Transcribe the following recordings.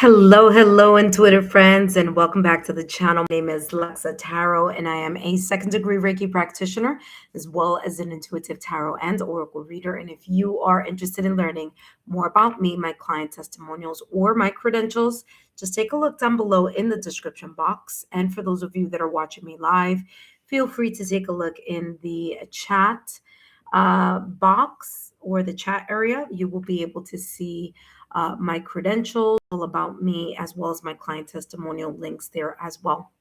Hello, intuitive friends, and welcome back to the channel. My name is Lexa Tarot, and I am a second degree Reiki practitioner, as well as an intuitive tarot and oracle reader. And if you are interested in learning more about me, my client testimonials, or my credentials, just take a look down below in the description box. And for those of you that are watching me live, feel free to take a look in the chat box or the chat area. You will be able to see my credentials, all about me, as well as my client testimonial links there as well.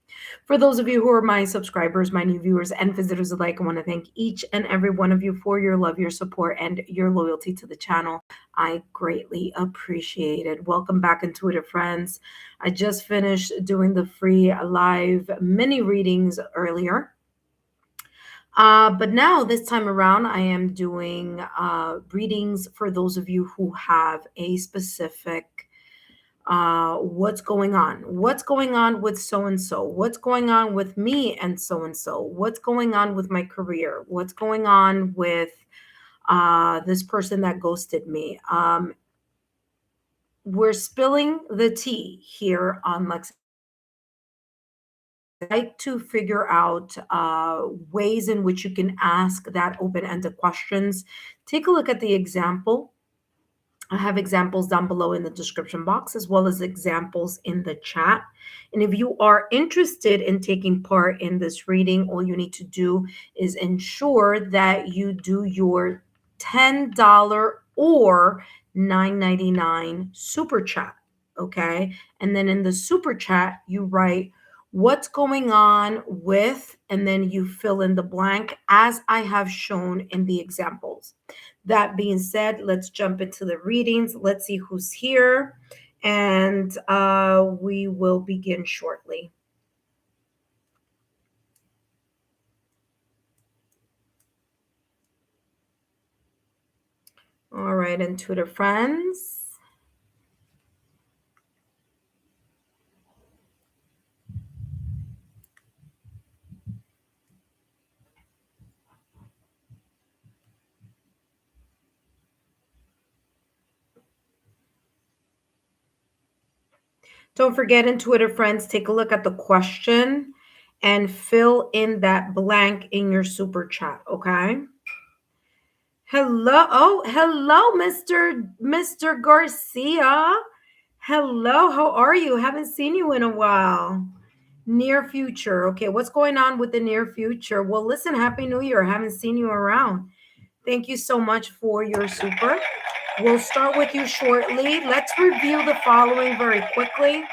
For those of you who are my subscribers, my new viewers, and visitors alike, I want to thank each and every one of you for your love, your support, and your loyalty to the channel. I greatly appreciate it. Welcome back, intuitive friends. I just finished doing the free live mini readings earlier. But now, this time around, I am doing readings for those of you who have a specific what's going on? What's going on with so and so? What's going on with me and so and so? What's going on with my career? What's going on with this person that ghosted me? We're spilling the tea here on Lexa. Like to figure out ways in which you can ask that open-ended questions. Take a look at the example. I have examples down below in the description box, as well as examples in the chat. And if you are interested in taking part in this reading, all you need to do is ensure that you do your $10 or $9.99 super chat. Okay. And then in the super chat, you write what's going on with, and then you fill in the blank as I have shown in the examples. That being said, let's jump into the readings. Let's see who's here, and we will begin shortly. All right, intuitive friends. Don't forget, intuitive friends, take a look at the question and fill in that blank in your super chat, okay? Hello, Mr. Garcia. Hello, how are you? Haven't seen you in a while. Near future. Okay, what's going on with the near future? Well, listen, Happy New Year. I haven't seen you around. Thank you so much for your super. We'll start with you shortly. Let's review the following very quickly.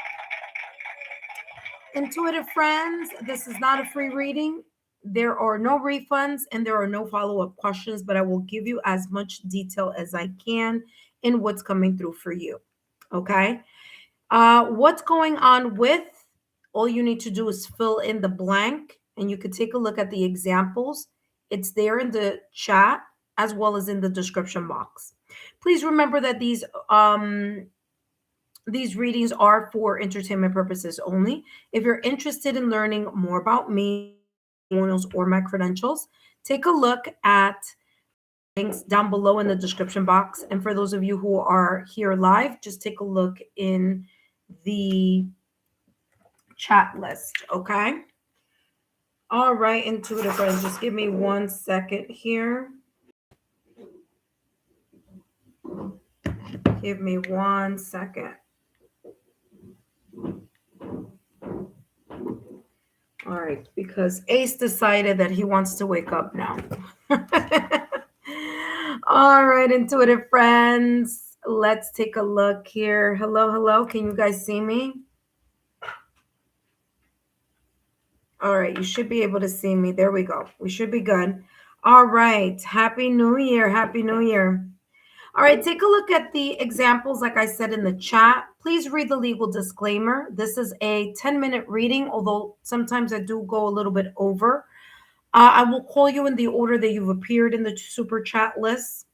Intuitive friends, this is not a free reading. There are no refunds and there are no follow-up questions, but I will give you as much detail as I can in what's coming through for you. Okay. What's going on with, all you need to do is fill in the blank, and you could take a look at the examples. It's there in the chat as well as in the description box. Please remember that these readings are for entertainment purposes only. If you're interested in learning more about me or my credentials, take a look at links down below in the description box. And for those of you who are here live, just take a look in the chat list, okay? All right, intuitive friends, just give me 1 second here. Give me 1 second. All right, because Ace decided that he wants to wake up now. All right, intuitive friends, let's take a look here. Hello. Can you guys see me? All right, you should be able to see me. There we go. We should be good. All right. Happy New Year. Happy New Year. All right, take a look at the examples, like I said in the chat. Please read the legal disclaimer. This is a 10-minute reading, although sometimes I do go a little bit over. I will call you in the order that you've appeared in the super chat list.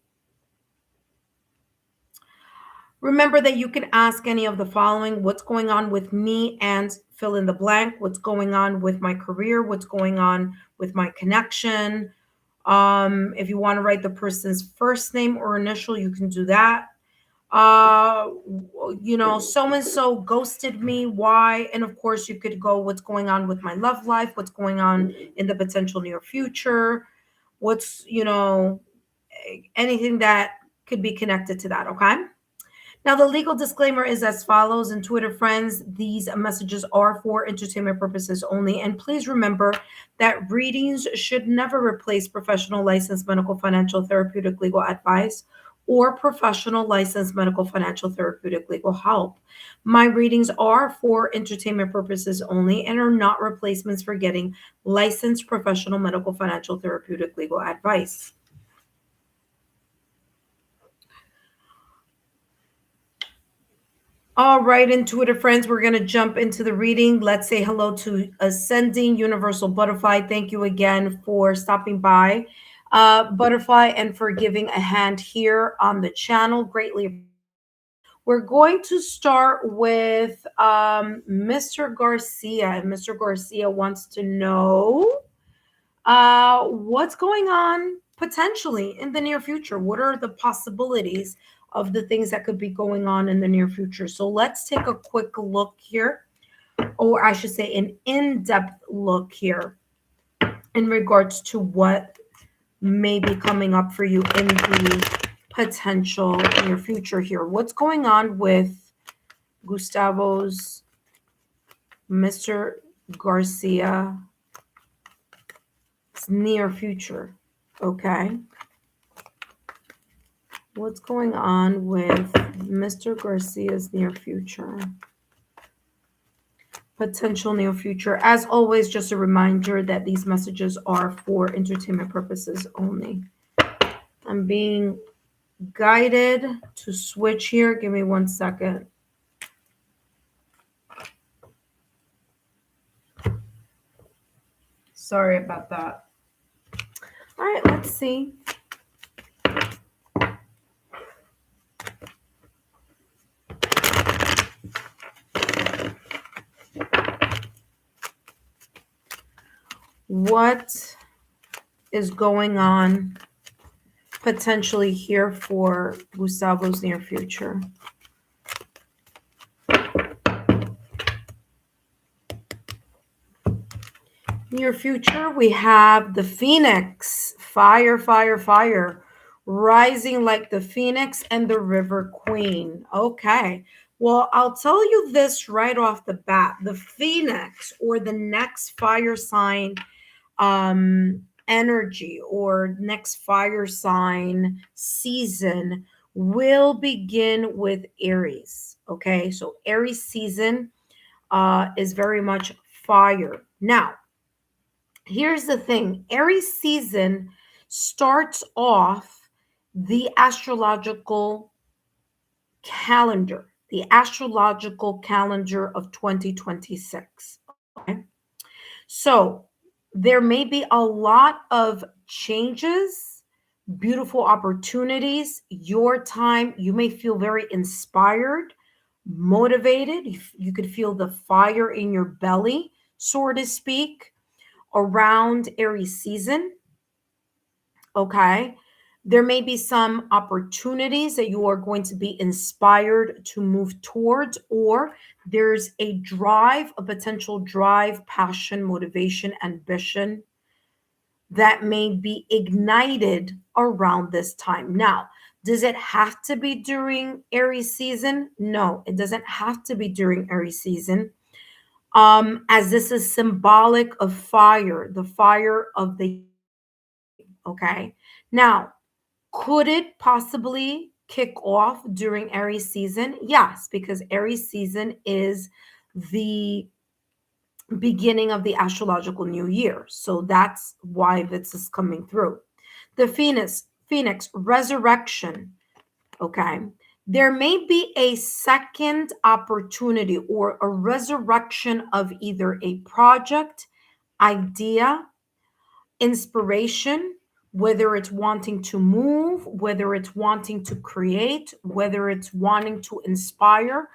Remember that you can ask any of the following: what's going on with me, and fill in the blank. What's going on with my career? What's going on with my connection? If you want to write the person's first name or initial, you can do that. So and so ghosted me. Why? And of course, you could go, what's going on with my love life? What's going on in the potential near future? What's, anything that could be connected to that. Okay. Now, the legal disclaimer is as follows. And Twitter friends, these messages are for entertainment purposes only. And please remember that readings should never replace professional licensed medical, financial, therapeutic, legal advice or professional licensed medical, financial, therapeutic, legal help. My readings are for entertainment purposes only and are not replacements for getting licensed professional medical, financial, therapeutic, legal advice. All right, intuitive friends, we're going to jump into the reading. Let's say hello to Ascending Universal Butterfly. Thank you again for stopping by, Butterfly, and for giving a hand here on the channel. Greatly. We're going to start with Mr. Garcia. And Mr. Garcia wants to know what's going on potentially in the near future. What are the possibilities of the things that could be going on in the near future? So let's take a quick look here, or I should say an in-depth look here in regards to what may be coming up for you in the potential near future here. What's going on with Gustavo's Mr. Garcia's near future? Okay. What's going on with Mr. Garcia's near future? Potential near future. As always, just a reminder that these messages are for entertainment purposes only. I'm being guided to switch here. Give me 1 second. Sorry about that. All right, let's see. What is going on potentially here for Gustavo's near future? Near future, we have the Phoenix. Fire, fire, fire. Rising like the Phoenix and the River Queen. Okay. Well, I'll tell you this right off the bat. The Phoenix, or the next fire sign energy, or next fire sign season, will begin with Aries. Okay. So Aries season is very much fire. Now, here's the thing. Aries season starts off the astrological calendar, of 2026. Okay. So there may be a lot of changes, beautiful opportunities. Your time, you may feel very inspired, motivated. You could feel the fire in your belly, so to speak, around Aries season. Okay. There may be some opportunities that you are going to be inspired to move towards, or there's a drive, a potential drive, passion, motivation, ambition that may be ignited around this time. Now, does it have to be during Aries season? No, it doesn't have to be during Aries season. As this is symbolic of fire, the fire of the, okay. Now, could it possibly kick off during Aries season? Yes, because Aries season is the beginning of the astrological new year. So that's why this is coming through. The Phoenix resurrection. Okay. There may be a second opportunity or a resurrection of either a project, idea, inspiration, whether it's wanting to move, whether it's wanting to create, whether it's wanting to inspire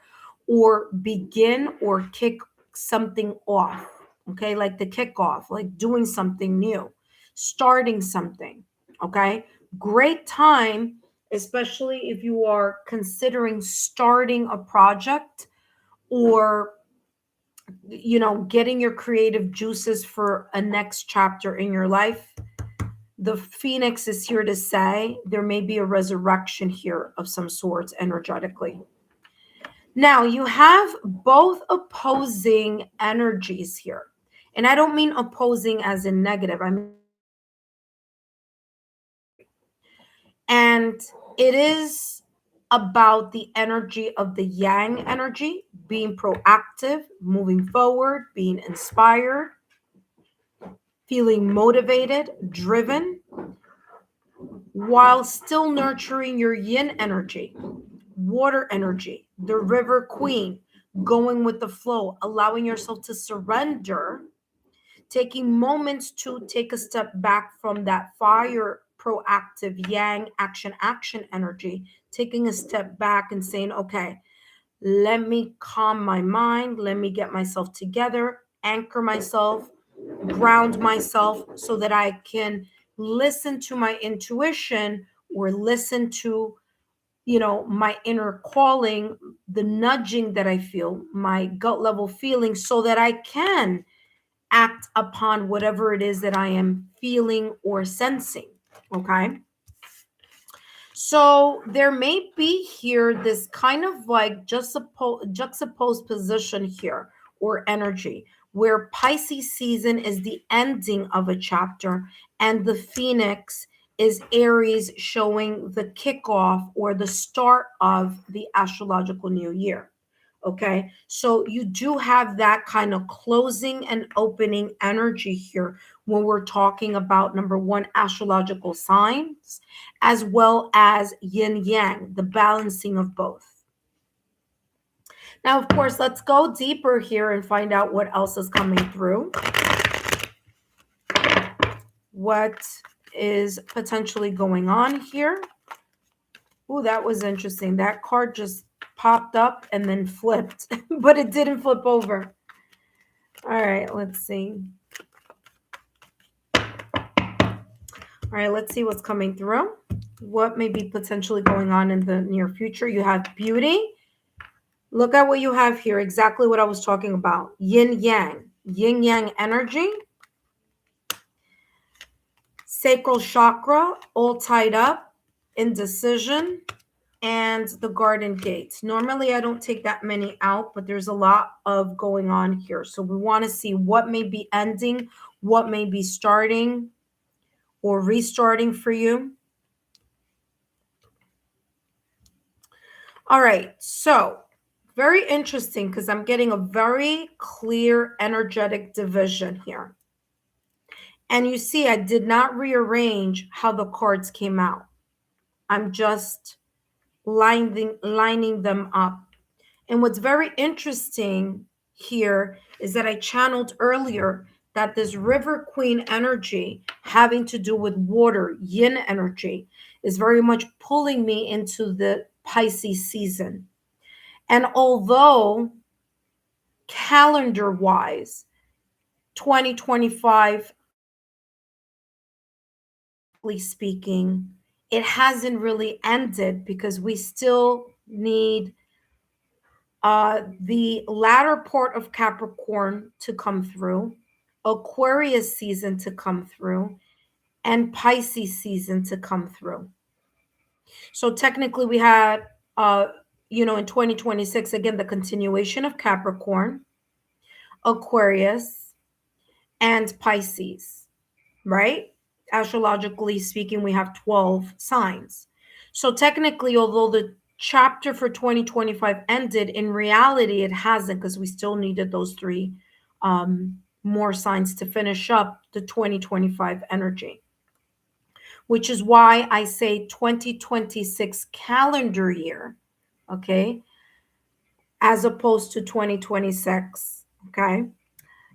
or begin or kick something off. Okay, like the kickoff, like doing something new, starting something. Okay, great time especially if you are considering starting a project or getting your creative juices for a next chapter in your life. The Phoenix is here to say there may be a resurrection here of some sorts energetically. Now, you have both opposing energies here. And I don't mean opposing as in negative. I mean, and it is about the energy of the yang energy, being proactive, moving forward, being inspired, feeling motivated, driven, while still nurturing your yin energy, water energy, the river queen, going with the flow, allowing yourself to surrender, taking moments to take a step back from that fire, proactive yang, action energy, taking a step back and saying, okay, let me calm my mind, let me get myself together, anchor myself, ground myself so that I can listen to my intuition or listen to my inner calling, the nudging that I feel, my gut level feeling, so that I can act upon whatever it is that I am feeling or sensing. Okay. So there may be here this kind of like juxtaposed position here or energy where Pisces season is the ending of a chapter and the Phoenix is Aries showing the kickoff or the start of the astrological new year. Okay, so you do have that kind of closing and opening energy here when we're talking about number one, astrological signs, as well as yin yang, the balancing of both. Now, of course, let's go deeper here and find out what else is coming through. What is potentially going on here? Oh, that was interesting. That card just popped up and then flipped, but it didn't flip over. All right, let's see. All right, let's see what's coming through. What may be potentially going on in the near future? You have beauty. Look at what you have here. Exactly what I was talking about. Yin yang energy. Sacral chakra, all tied up, indecision, and the garden gate. Normally, I don't take that many out, but there's a lot of going on here. So we want to see what may be ending, what may be starting or restarting for you. All right, so very interesting because I'm getting a very clear energetic division here. And you see, I did not rearrange how the cards came out. I'm just lining them up. And what's very interesting here is that I channeled earlier that this river queen energy having to do with water, yin energy, is very much pulling me into the Pisces season. And although calendar-wise, 2025, speaking, it hasn't really ended because we still need the latter part of Capricorn to come through, Aquarius season to come through, and Pisces season to come through. So technically we had, in 2026, again, the continuation of Capricorn, Aquarius, and Pisces, right? Astrologically speaking, we have 12 signs. So technically, although the chapter for 2025 ended, in reality, it hasn't because we still needed those three more signs to finish up the 2025 energy, which is why I say 2026 calendar year, okay, as opposed to 2026, okay,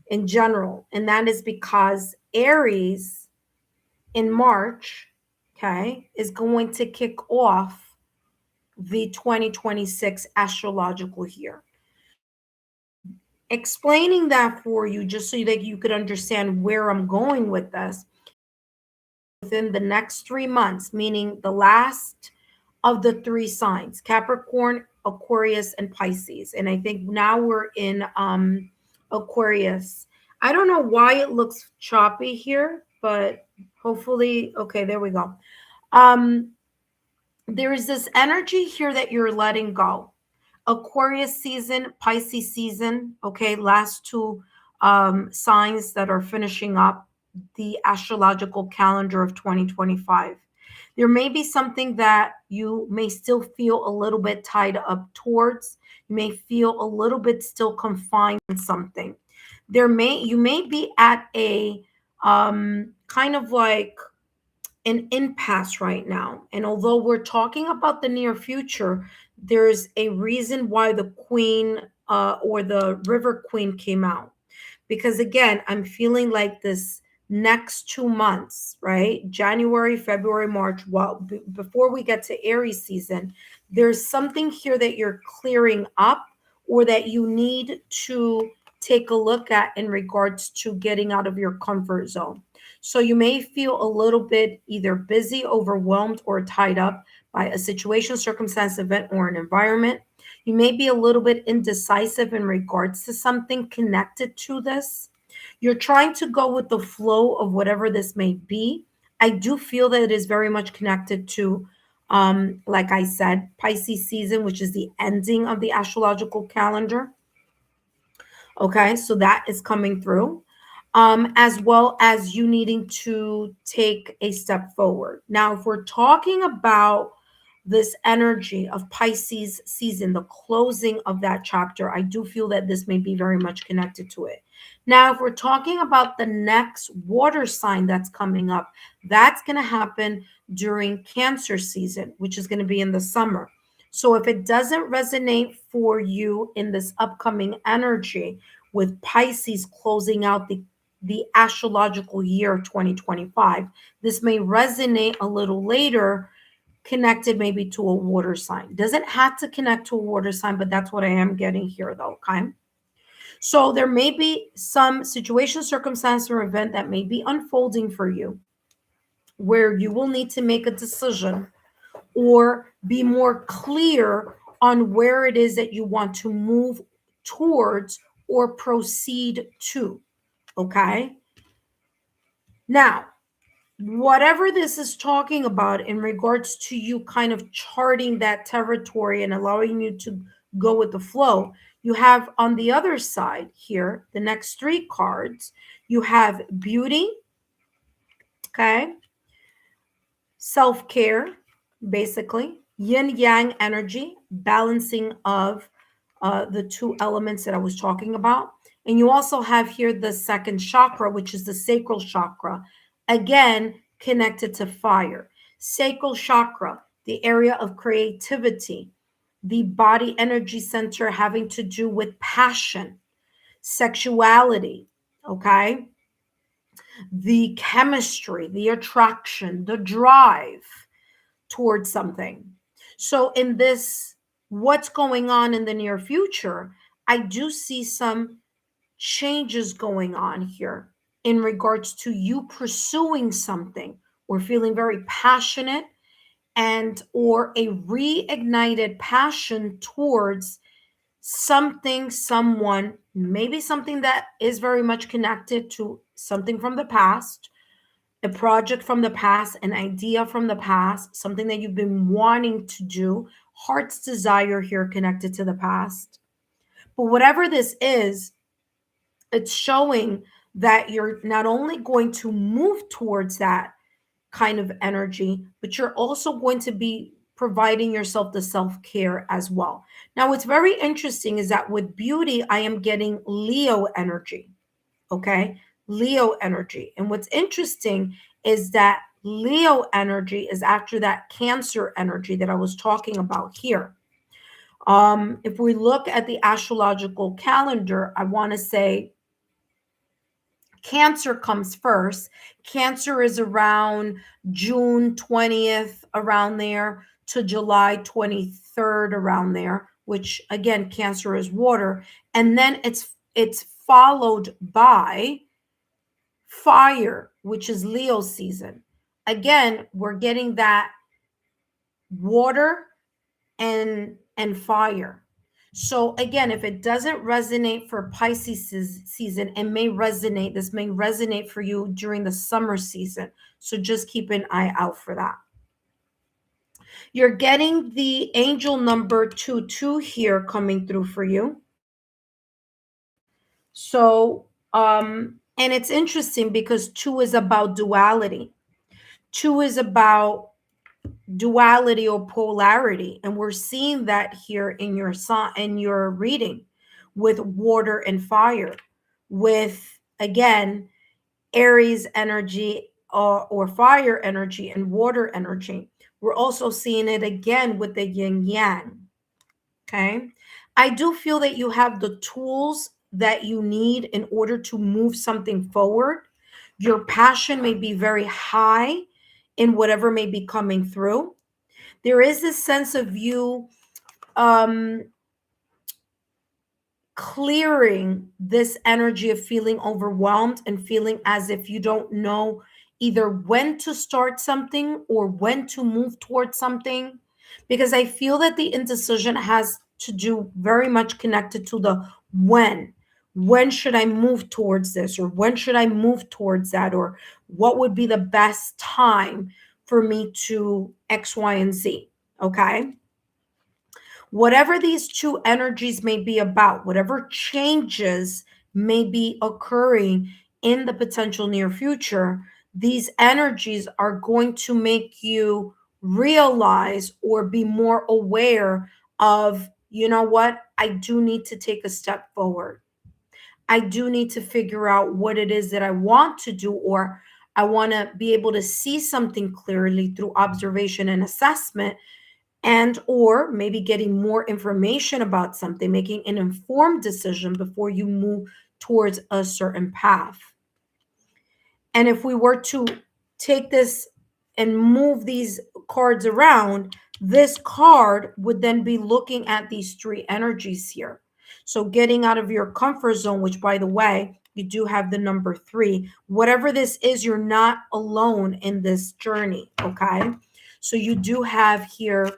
in general. And that is because Aries in March, okay, is going to kick off the 2026 astrological year. Explaining that for you just so that you could understand where I'm going with this. Within the next 3 months, meaning the last of the three signs: Capricorn, Aquarius, and Pisces. And I think now we're in Aquarius. I don't know why it looks choppy here, but hopefully, okay, there we go. There is this energy here that you're letting go. Aquarius season, Pisces season, okay, last two signs that are finishing up the astrological calendar of 2025. There may be something that you may still feel a little bit tied up towards. You may feel a little bit still confined in something. You may be at a kind of like an impasse right now. And although we're talking about the near future, there's a reason why the queen or the river queen came out. Because again, I'm feeling like this next 2 months, right? January, February, March, well, before we get to Aries season, there's something here that you're clearing up or that you need to take a look at in regards to getting out of your comfort zone. So you may feel a little bit either busy, overwhelmed, or tied up by a situation, circumstance, event, or an environment. You may be a little bit indecisive in regards to something connected to this. You're trying to go with the flow of whatever this may be. I do feel that it is very much connected to, like I said, Pisces season, which is the ending of the astrological calendar. Okay, so that is coming through, as well as you needing to take a step forward. Now, if we're talking about this energy of Pisces season, the closing of that chapter, I do feel that this may be very much connected to it. Now, if we're talking about the next water sign that's coming up, that's going to happen during Cancer season, which is going to be in the summer. So if it doesn't resonate for you in this upcoming energy with Pisces closing out the astrological year 2025, this may resonate a little later, connected maybe to a water sign. Doesn't have to connect to a water sign, but that's what I am getting here though, okay? So there may be some situation, circumstance, or event that may be unfolding for you where you will need to make a decision or be more clear on where it is that you want to move towards or proceed to. Okay. Now, whatever this is talking about in regards to you kind of charting that territory and allowing you to go with the flow, you have on the other side here, the next three cards, you have beauty, okay, self-care, basically, yin yang energy, balancing of the two elements that I was talking about. And you also have here the second chakra, which is the sacral chakra, again, connected to fire. Sacral chakra, the area of creativity, the body energy center having to do with passion, sexuality, okay? The chemistry, the attraction, the drive towards something. So, in this, what's going on in the near future, I do see some changes going on here in regards to you pursuing something or feeling very passionate and or a reignited passion towards something, someone, maybe something that is very much connected to something from the past, a project from the past, an idea from the past, something that you've been wanting to do, heart's desire here connected to the past. But whatever this is, it's showing that you're not only going to move towards that kind of energy, but you're also going to be providing yourself the self-care as well. Now, what's very interesting is that with beauty, I am getting Leo energy. Okay. Leo energy. And what's interesting is that Leo energy is after that Cancer energy that I was talking about here. If we look at the astrological calendar, I want to say Cancer comes first. Cancer is around June 20th, around there, to July 23rd, around there, which again, Cancer is water. And then it's followed by fire, which is Leo season. Again, we're getting that water and fire. So again, if it doesn't resonate for Pisces season, it may resonate. This may resonate for you during the summer season. So just keep an eye out for that. You're getting the angel number 22 here coming through for you. So, and it's interesting because 2 is about duality. 2 is about duality or polarity, and we're seeing that here in your in your reading with water and fire, with again Aries energy or fire energy and water energy. We're also seeing it again with the yin yang. Okay, I do feel that you have the tools that you need in order to move something forward. Your passion may be very high in whatever may be coming through. There is this sense of you um clearing this energy of feeling overwhelmed and feeling as if you don't know either when to start something or when to move towards something, because I feel that the indecision has to do very much connected to the when should I move towards this, or when should I move towards that, or what would be the best time for me to X, Y, and Z. Okay, whatever these two energies may be about, whatever changes may be occurring in the potential near future, these energies are going to make you realize or be more aware of, you know what, I do need to take a step forward. I do need to figure out what it is that I want to do, or I want to be able to see something clearly through observation and assessment, and or maybe getting more information about something, making an informed decision before you move towards a certain path. And if we were to take this and move these cards around, this card would then be looking at these three energies here. So getting out of your comfort zone, which by the way, you do have the number 3. Whatever this is, you're not alone in this journey, okay? So you do have here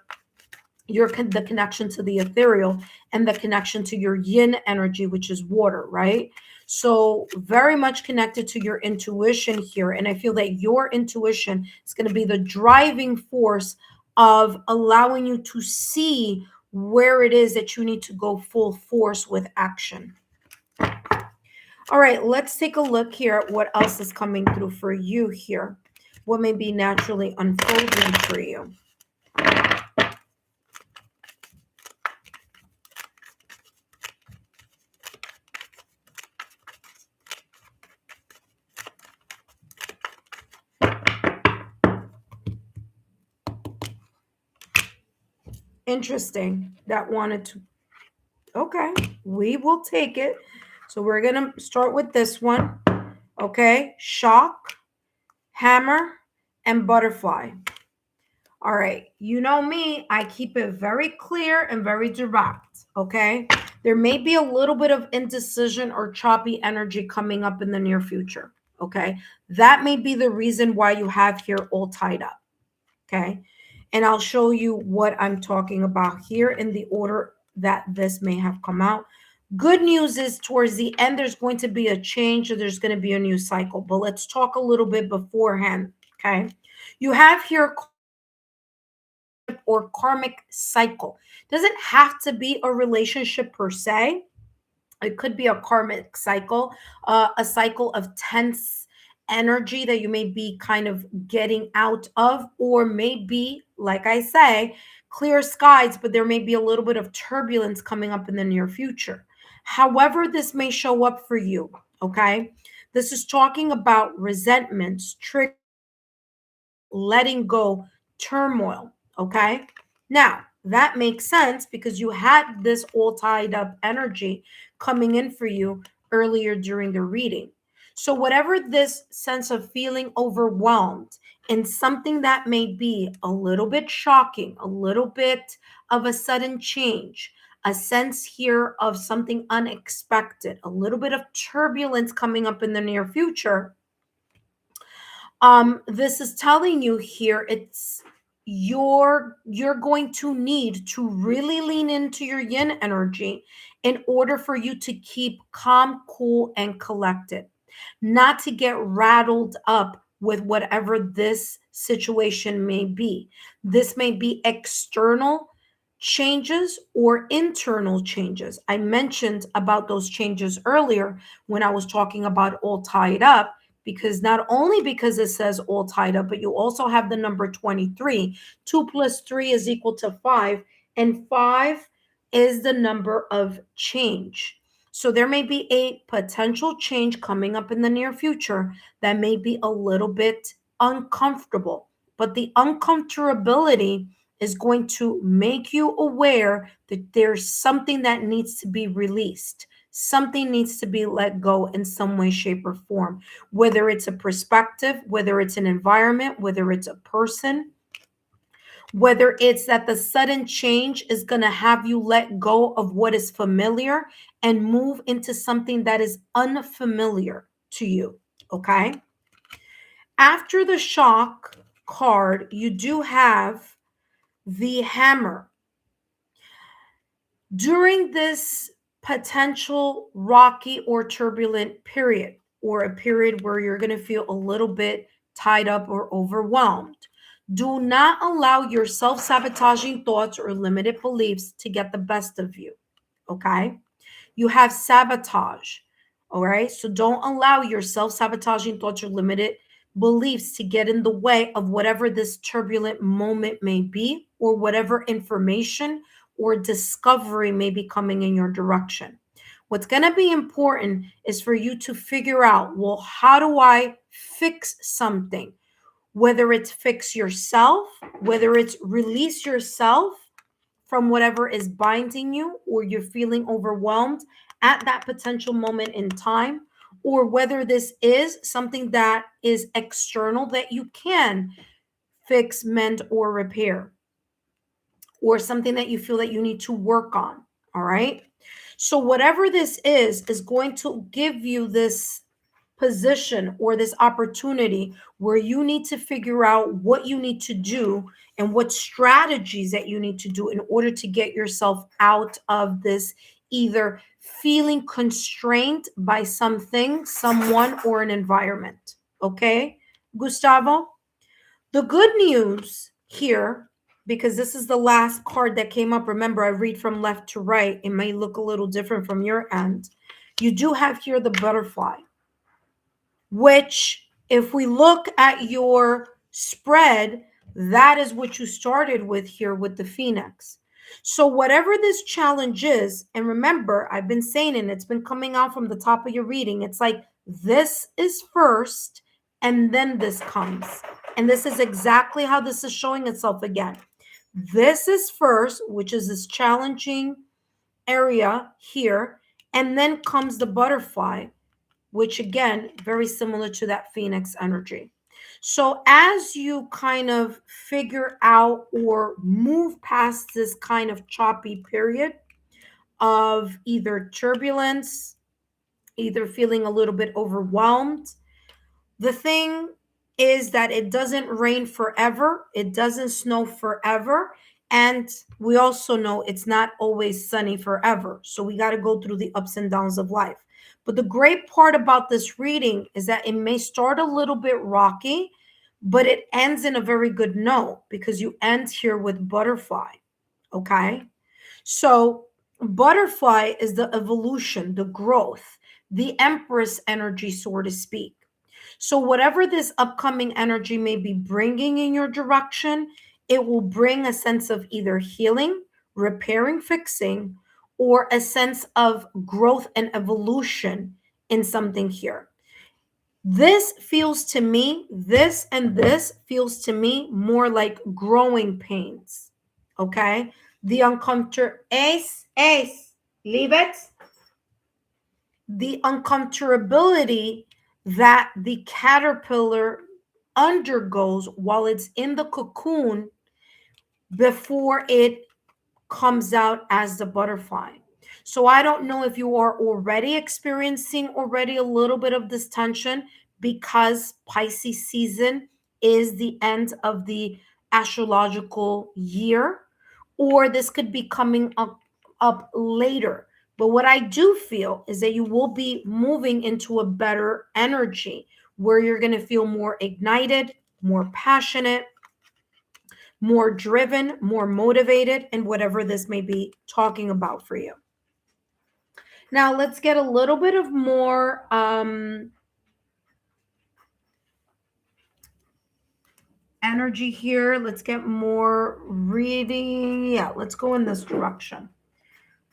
the connection to the ethereal and the connection to your yin energy, which is water, right? So very much connected to your intuition here. And I feel that your intuition is going to be the driving force of allowing you to see where it is that you need to go full force with action. All right, let's take a look here at what else is coming through for you here. What may be naturally unfolding for you. Interesting. That wanted to, okay, we will take it. So we're going to start with this one. Okay, shock, hammer, and butterfly. All right, you know me, I keep it very clear and very direct. Okay, there may be a little bit of indecision or choppy energy coming up in the near future. Okay, that may be the reason why you have here all tied up. Okay, and I'll show you what I'm talking about here in the order that this may have come out. Good news is towards the end, there's going to be a change, or there's going to be a new cycle. But let's talk a little bit beforehand. Okay, you have here or karmic cycle. Doesn't have to be a relationship per se. It could be a karmic cycle, a cycle of tense energy that you may be kind of getting out of, or maybe, like I say, clear skies, but there may be a little bit of turbulence coming up in the near future. However, this may show up for you, okay? This is talking about resentments, trick, letting go, turmoil, okay? Now, that makes sense because you had this all tied up energy coming in for you earlier during the reading. So, whatever this sense of feeling overwhelmed in something that may be a little bit shocking, a little bit of a sudden change, a sense here of something unexpected, a little bit of turbulence coming up in the near future, this is telling you here you're going to need to really lean into your yin energy in order for you to keep calm, cool, and collected, not to get rattled up with whatever this situation may be. This may be external changes or internal changes. I mentioned about those changes earlier when I was talking about all tied up, because not only because it says all tied up, but you also have the number 23. 2 plus 3 is equal to 5, and 5 is the number of change. So there may be a potential change coming up in the near future that may be a little bit uncomfortable, but the uncomfortability is going to make you aware that there's something that needs to be released. Something needs to be let go in some way, shape, or form, whether it's a perspective, whether it's an environment, whether it's a person, whether it's that the sudden change is going to have you let go of what is familiar and move into something that is unfamiliar to you. Okay. After the shock card, you do have the hammer. During this potential rocky or turbulent period, or a period where you're going to feel a little bit tied up or overwhelmed, do not allow your self sabotaging thoughts or limited beliefs to get the best of you. Okay? You have sabotage. All right? So don't allow your self sabotaging thoughts or limited beliefs to get in the way of whatever this turbulent moment may be, or whatever information or discovery may be coming in your direction. What's going to be important is for you to figure out, well, how do I fix something? Whether it's fix yourself, whether it's release yourself from whatever is binding you, or you're feeling overwhelmed at that potential moment in time, or whether this is something that is external that you can fix, mend, or repair, or something that you feel that you need to work on. All right. So, whatever this is going to give you this position or this opportunity where you need to figure out what you need to do and what strategies that you need to do in order to get yourself out of this, either feeling constrained by something, someone, or an environment. Okay, Gustavo? The good news here, because this is the last card that came up. Remember, I read from left to right. It may look a little different from your end. You do have here the butterfly, which, if we look at your spread, that is what you started with here with the Phoenix. So whatever this challenge is, and remember, I've been saying it, it's been coming out from the top of your reading. It's like this is first, and then this comes. And this is exactly how this is showing itself again. This is first, which is this challenging area here, and then comes the butterfly, which again, very similar to that Phoenix energy. So as you kind of figure out or move past this kind of choppy period of either turbulence, either feeling a little bit overwhelmed, the thing is that it doesn't rain forever, it doesn't snow forever, and we also know it's not always sunny forever. So we got to go through the ups and downs of life. But the great part about this reading is that it may start a little bit rocky, but it ends in a very good note, because you end here with butterfly. Okay? So butterfly is the evolution, the growth, the Empress energy, so to speak. So whatever this upcoming energy may be bringing in your direction, it will bring a sense of either healing, repairing, fixing, or a sense of growth and evolution in something here. This feels to me, this and this feels to me more like growing pains. Okay? The uncomfortable, ace, leave it. The uncomfortability that the caterpillar undergoes while it's in the cocoon before it comes out as the butterfly. So I don't know if you are already experiencing already a little bit of this tension, because Pisces season is the end of the astrological year, or this could be coming up later. But what I do feel is that you will be moving into a better energy where you're going to feel more ignited, more passionate, more driven, more motivated, and whatever this may be talking about for you. Now, let's get a little bit of more energy here. Let's get more reading. Yeah, let's go in this direction.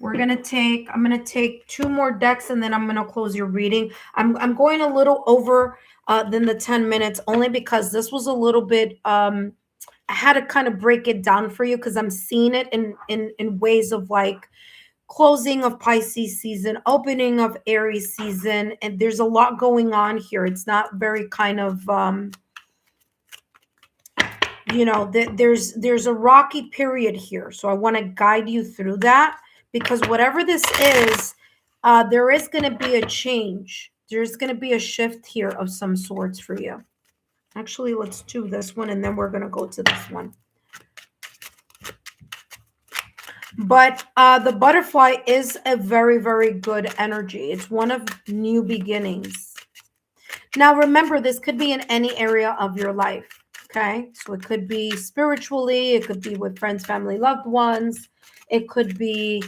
I'm going to take two more decks and then I'm going to close your reading. I'm going a little over than the 10 minutes only because this was a little bit, I had to kind of break it down for you because I'm seeing it in ways of like closing of Pisces season, opening of Aries season. And there's a lot going on here. It's not very kind of, there's a rocky period here. So I want to guide you through that because whatever this is, there is going to be a change. There's going to be a shift here of some sorts for you. Actually, let's do this one and then we're going to go to this one. But the butterfly is a very, very good energy. It's one of new beginnings. Now, remember, this could be in any area of your life. Okay, so it could be spiritually, it could be with friends, family, loved ones. It could be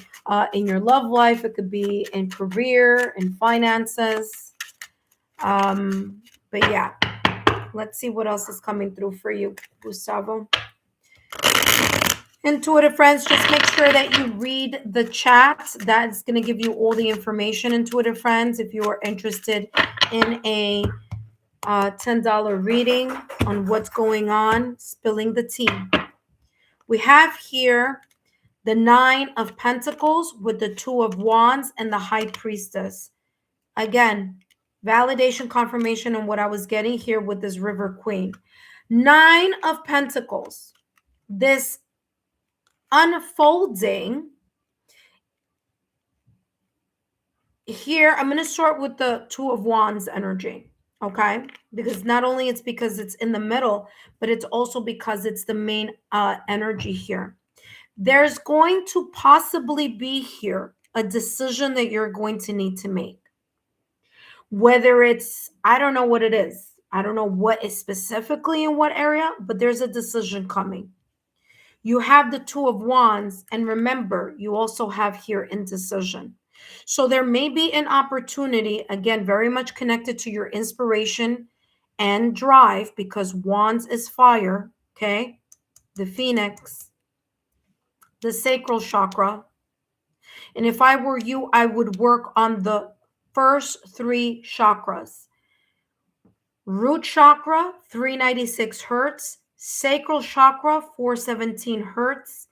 in your love life. It could be in career, in finances. But yeah, let's see what else is coming through for you, Gustavo. Intuitive friends, just make sure that you read the chat. That's going to give you all the information, intuitive friends, if you are interested in a $10 reading on what's going on, spilling the tea. We have here the 9 of Pentacles with the 2 of Wands and the High Priestess. Again, validation, confirmation on what I was getting here with this River Queen. 9 of Pentacles. This unfolding here, I'm going to start with the 2 of Wands energy. Okay, because not only it's because it's in the middle, but it's also because it's the main energy here. There's going to possibly be here a decision that you're going to need to make. Whether it's, I don't know what it is. I don't know what is specifically in what area, but there's a decision coming. You have the 2 of Wands, and remember, you also have here indecision. So there may be an opportunity, again, very much connected to your inspiration and drive, because Wands is fire, okay? The Phoenix, the sacral chakra. And if I were you, I would work on the first 3 chakras. Root chakra, 396 hertz. Sacral chakra, 417 hertz.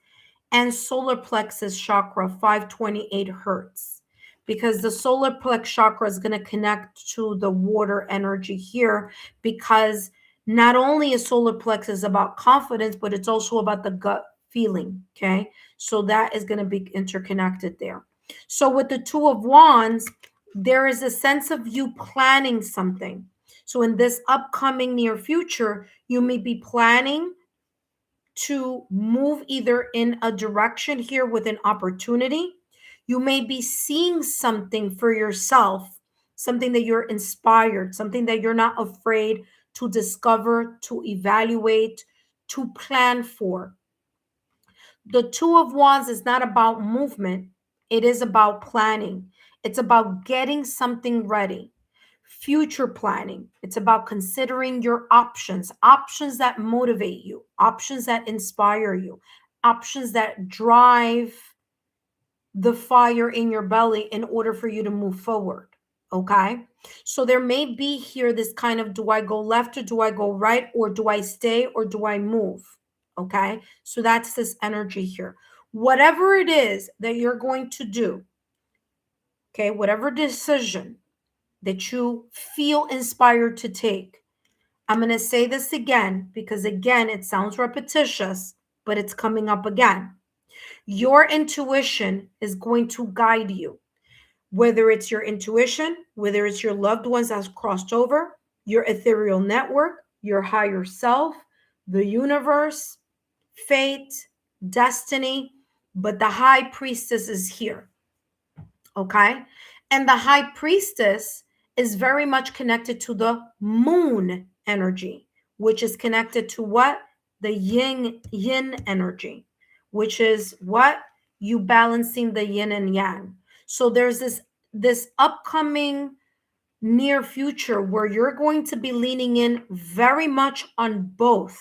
And solar plexus chakra, 528 hertz, because the solar plex chakra is going to connect to the water energy here, because not only is solar plexus about confidence, but it's also about the gut feeling. Okay, so that is going to be interconnected there. So with the 2 of Wands, there is a sense of you planning something. So in this upcoming near future, you may be planning to move either in a direction here with an opportunity. You may be seeing something for yourself, something that you're inspired, something that you're not afraid to discover, to evaluate, to plan for. The 2 of Wands is not about movement. It is about planning. It's about getting something ready. Future planning. It's about considering your options that motivate you, options that inspire you, options that drive the fire in your belly in order for you to move forward. Okay, so there may be here this kind of, do I go left or do I go right, or do I stay or do I move? Okay, so that's this energy here. Whatever it is that you're going to do, okay, whatever decision that you feel inspired to take. I'm going to say this again because, again, it sounds repetitious, but it's coming up again. Your intuition is going to guide you, whether it's your intuition, whether it's your loved ones that's crossed over, your ethereal network, your higher self, the universe. fate, destiny, but the high priestess is here. Okay. And the high priestess is very much connected to the moon energy, which is connected to what? The yin energy, which is what? You balancing the yin and yang. So there's this upcoming near future where you're going to be leaning in very much on both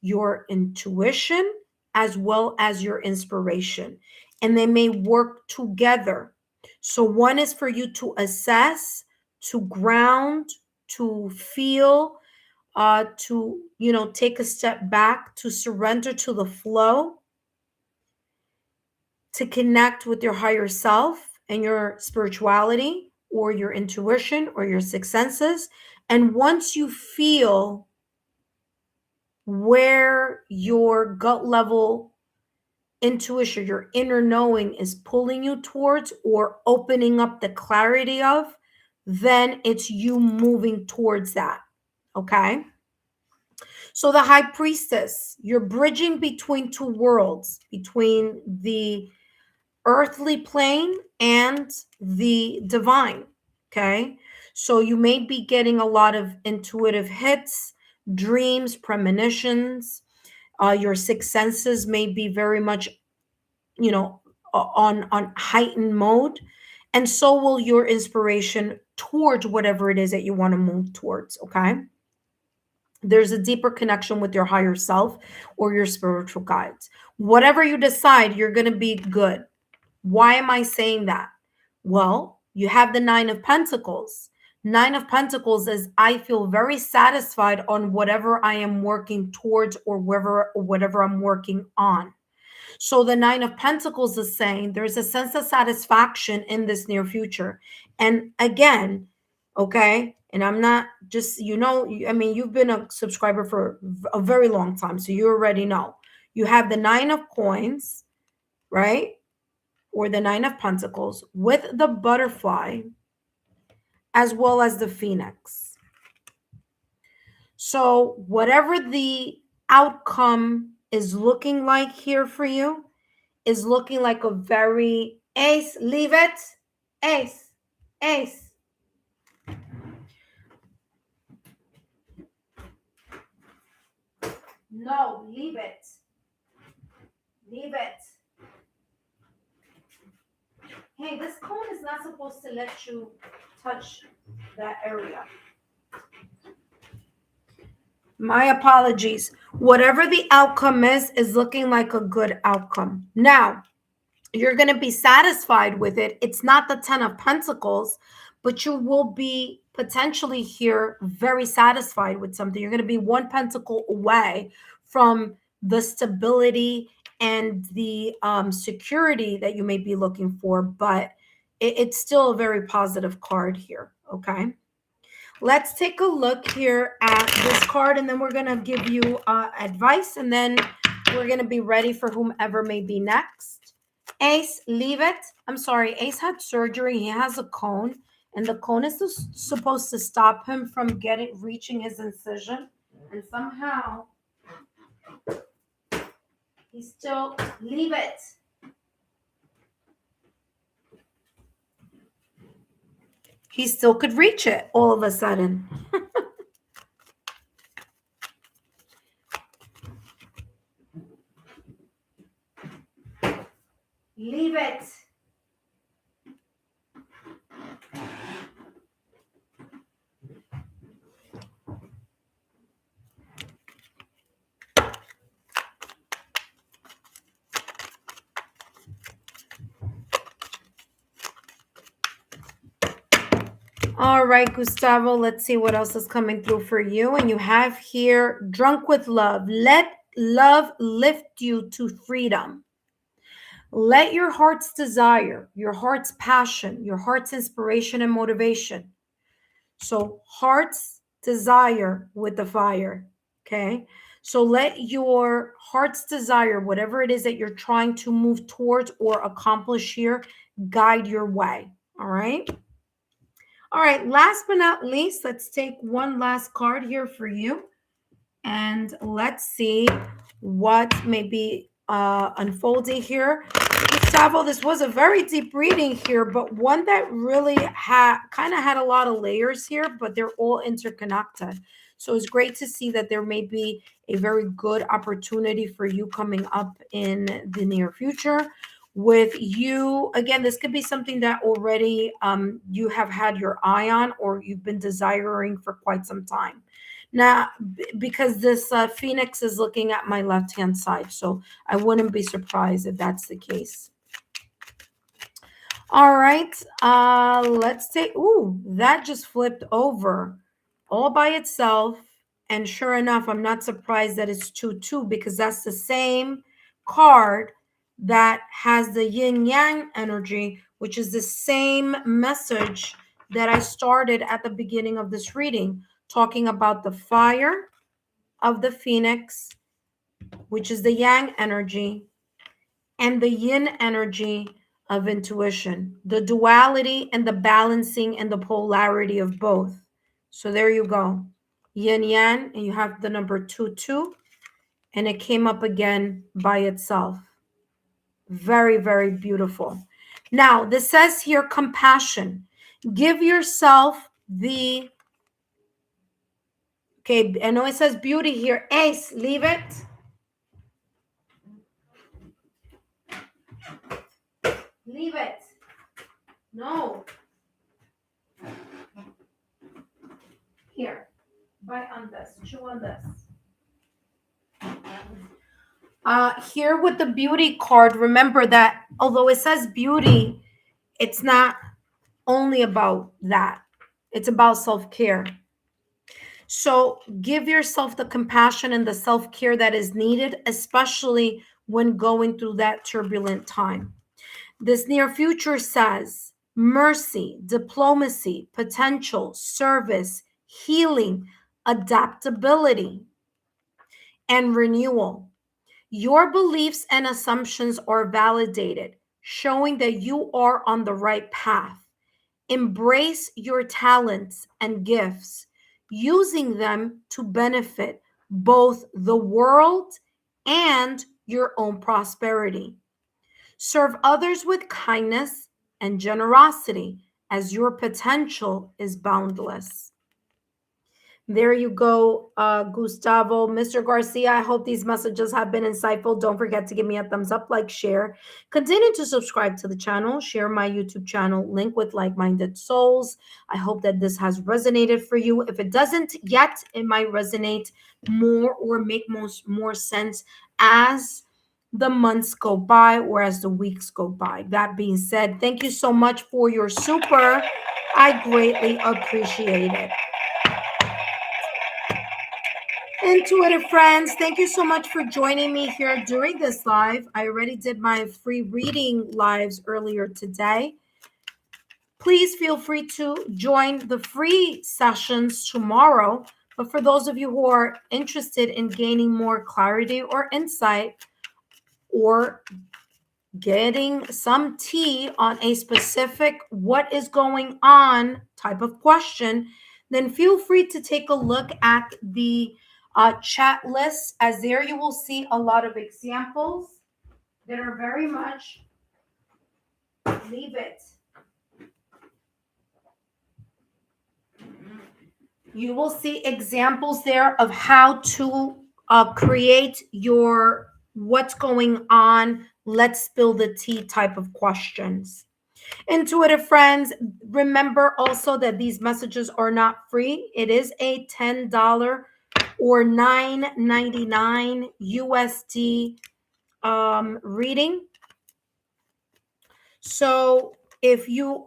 your intuition as well as your inspiration, and they may work together. So one is for you to assess, to ground, to feel, to take a step back, to surrender to the flow, to connect with your higher self and your spirituality or your intuition or your sixth senses. And once you feel where your gut level intuition, your inner knowing is pulling you towards or opening up the clarity of, then it's you moving towards that. Okay. So the high priestess, you're bridging between two worlds, between the earthly plane and the divine. Okay. So you may be getting a lot of intuitive hits, dreams, premonitions. Your sixth senses may be very much, on heightened mode. And so will your inspiration towards whatever it is that you want to move towards. Okay. There's a deeper connection with your higher self or your spiritual guides. Whatever you decide, you're going to be good. Why am I saying that? Well, you have the Nine of Pentacles. Nine of Pentacles is I feel very satisfied on whatever I am working towards or whatever I'm working on. So the Nine of Pentacles is saying there's a sense of satisfaction in this near future. And again, okay, and I'm not just, you've been a subscriber for a very long time, so you already know. You have the Nine of Coins, right? Or the Nine of Pentacles with the butterfly as well as the Phoenix. So whatever the outcome is looking like here for you is looking like a very ace, leave it, ace, ace. No, leave it. Leave it. Hey, this cone is not supposed to let you touch that area. My apologies. Whatever the outcome is looking like a good outcome. Now, you're going to be satisfied with it. It's not the Ten of Pentacles, but you will be potentially here very satisfied with something. You're going to be one pentacle away from the stability and the security that you may be looking for, but it's still a very positive card here. Okay. Let's take a look here at this card, and then we're going to give you advice, and then we're going to be ready for whomever may be next. Ace, leave it. I'm sorry. Ace had surgery. He has a cone, and the cone is supposed to stop him from reaching his incision. And somehow he still, leave it. He still could reach it all of a sudden. Leave it. All right, Gustavo, let's see what else is coming through for you. And you have here, drunk with love. Let love lift you to freedom. Let your heart's desire, your heart's passion, your heart's inspiration and motivation. So heart's desire with the fire, okay? So let your heart's desire, whatever it is that you're trying to move towards or accomplish here, guide your way, all right? All right, last but not least, let's take one last card here for you. And let's see what may be unfolding here. Gustavo, this was a very deep reading here, but one that really had a lot of layers here, but they're all interconnected. So it's great to see that there may be a very good opportunity for you coming up in the near future. With you, again, this could be something that already you have had your eye on or you've been desiring for quite some time. Now, because this Phoenix is looking at my left-hand side, so I wouldn't be surprised if that's the case. All right, let's take, ooh, that just flipped over all by itself. And sure enough, I'm not surprised that it's 2-2 because that's the same card that has the yin yang energy, which is the same message that I started at the beginning of this reading, talking about the fire of the phoenix, which is the yang energy, and the yin energy of intuition, the duality and the balancing and the polarity of both. So there you go. Yin yang, and you have the number 2-2, and it came up again by itself. Very, very beautiful. Now, this says here compassion. Give yourself the, okay, I know it says beauty here. Ace, leave it. Leave it. No. Here. Bite on this. Chew on this. Here with the beauty card, remember that although it says beauty, it's not only about that. It's about self-care. So give yourself the compassion and the self-care that is needed, especially when going through that turbulent time. This near future says mercy, diplomacy, potential, service, healing, adaptability, and renewal. Your beliefs and assumptions are validated, showing that you are on the right path. Embrace your talents and gifts, using them to benefit both the world and your own prosperity. Serve others with kindness and generosity, as your potential is boundless. There you go, Gustavo. Mr. Garcia, I hope these messages have been insightful. Don't forget to give me a thumbs up, like, share. Continue to subscribe to the channel. Share my YouTube channel link with like-minded souls. I hope that this has resonated for you. If it doesn't yet, it might resonate more or make more sense as the months go by or as the weeks go by. That being said, thank you so much for your super. I greatly appreciate it. Intuitive friends, thank you so much for joining me here during this live. I already did my free reading lives earlier today. Please feel free to join the free sessions tomorrow. But for those of you who are interested in gaining more clarity or insight or getting some tea on a specific what is going on type of question, then feel free to take a look at the chat list, as there you will see a lot of examples that are very much, leave it. You will see examples there of how to create your what's going on, let's spill the tea type of questions. Intuitive friends, remember also that these messages are not free. It is a $10 or $9.99 USD reading. So if you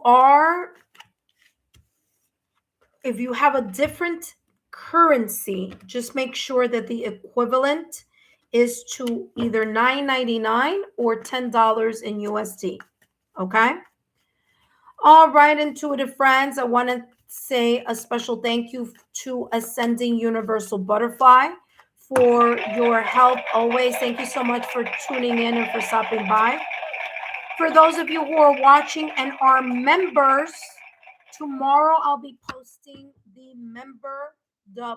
have a different currency, just make sure that the equivalent is to either $9.99 or $10 in USD. Okay? All right, intuitive friends, I want to say a special thank you to Ascending Universal Butterfly for your help always. Thank you so much for tuning in and for stopping by. For those of you who are watching and are members, tomorrow I'll be posting the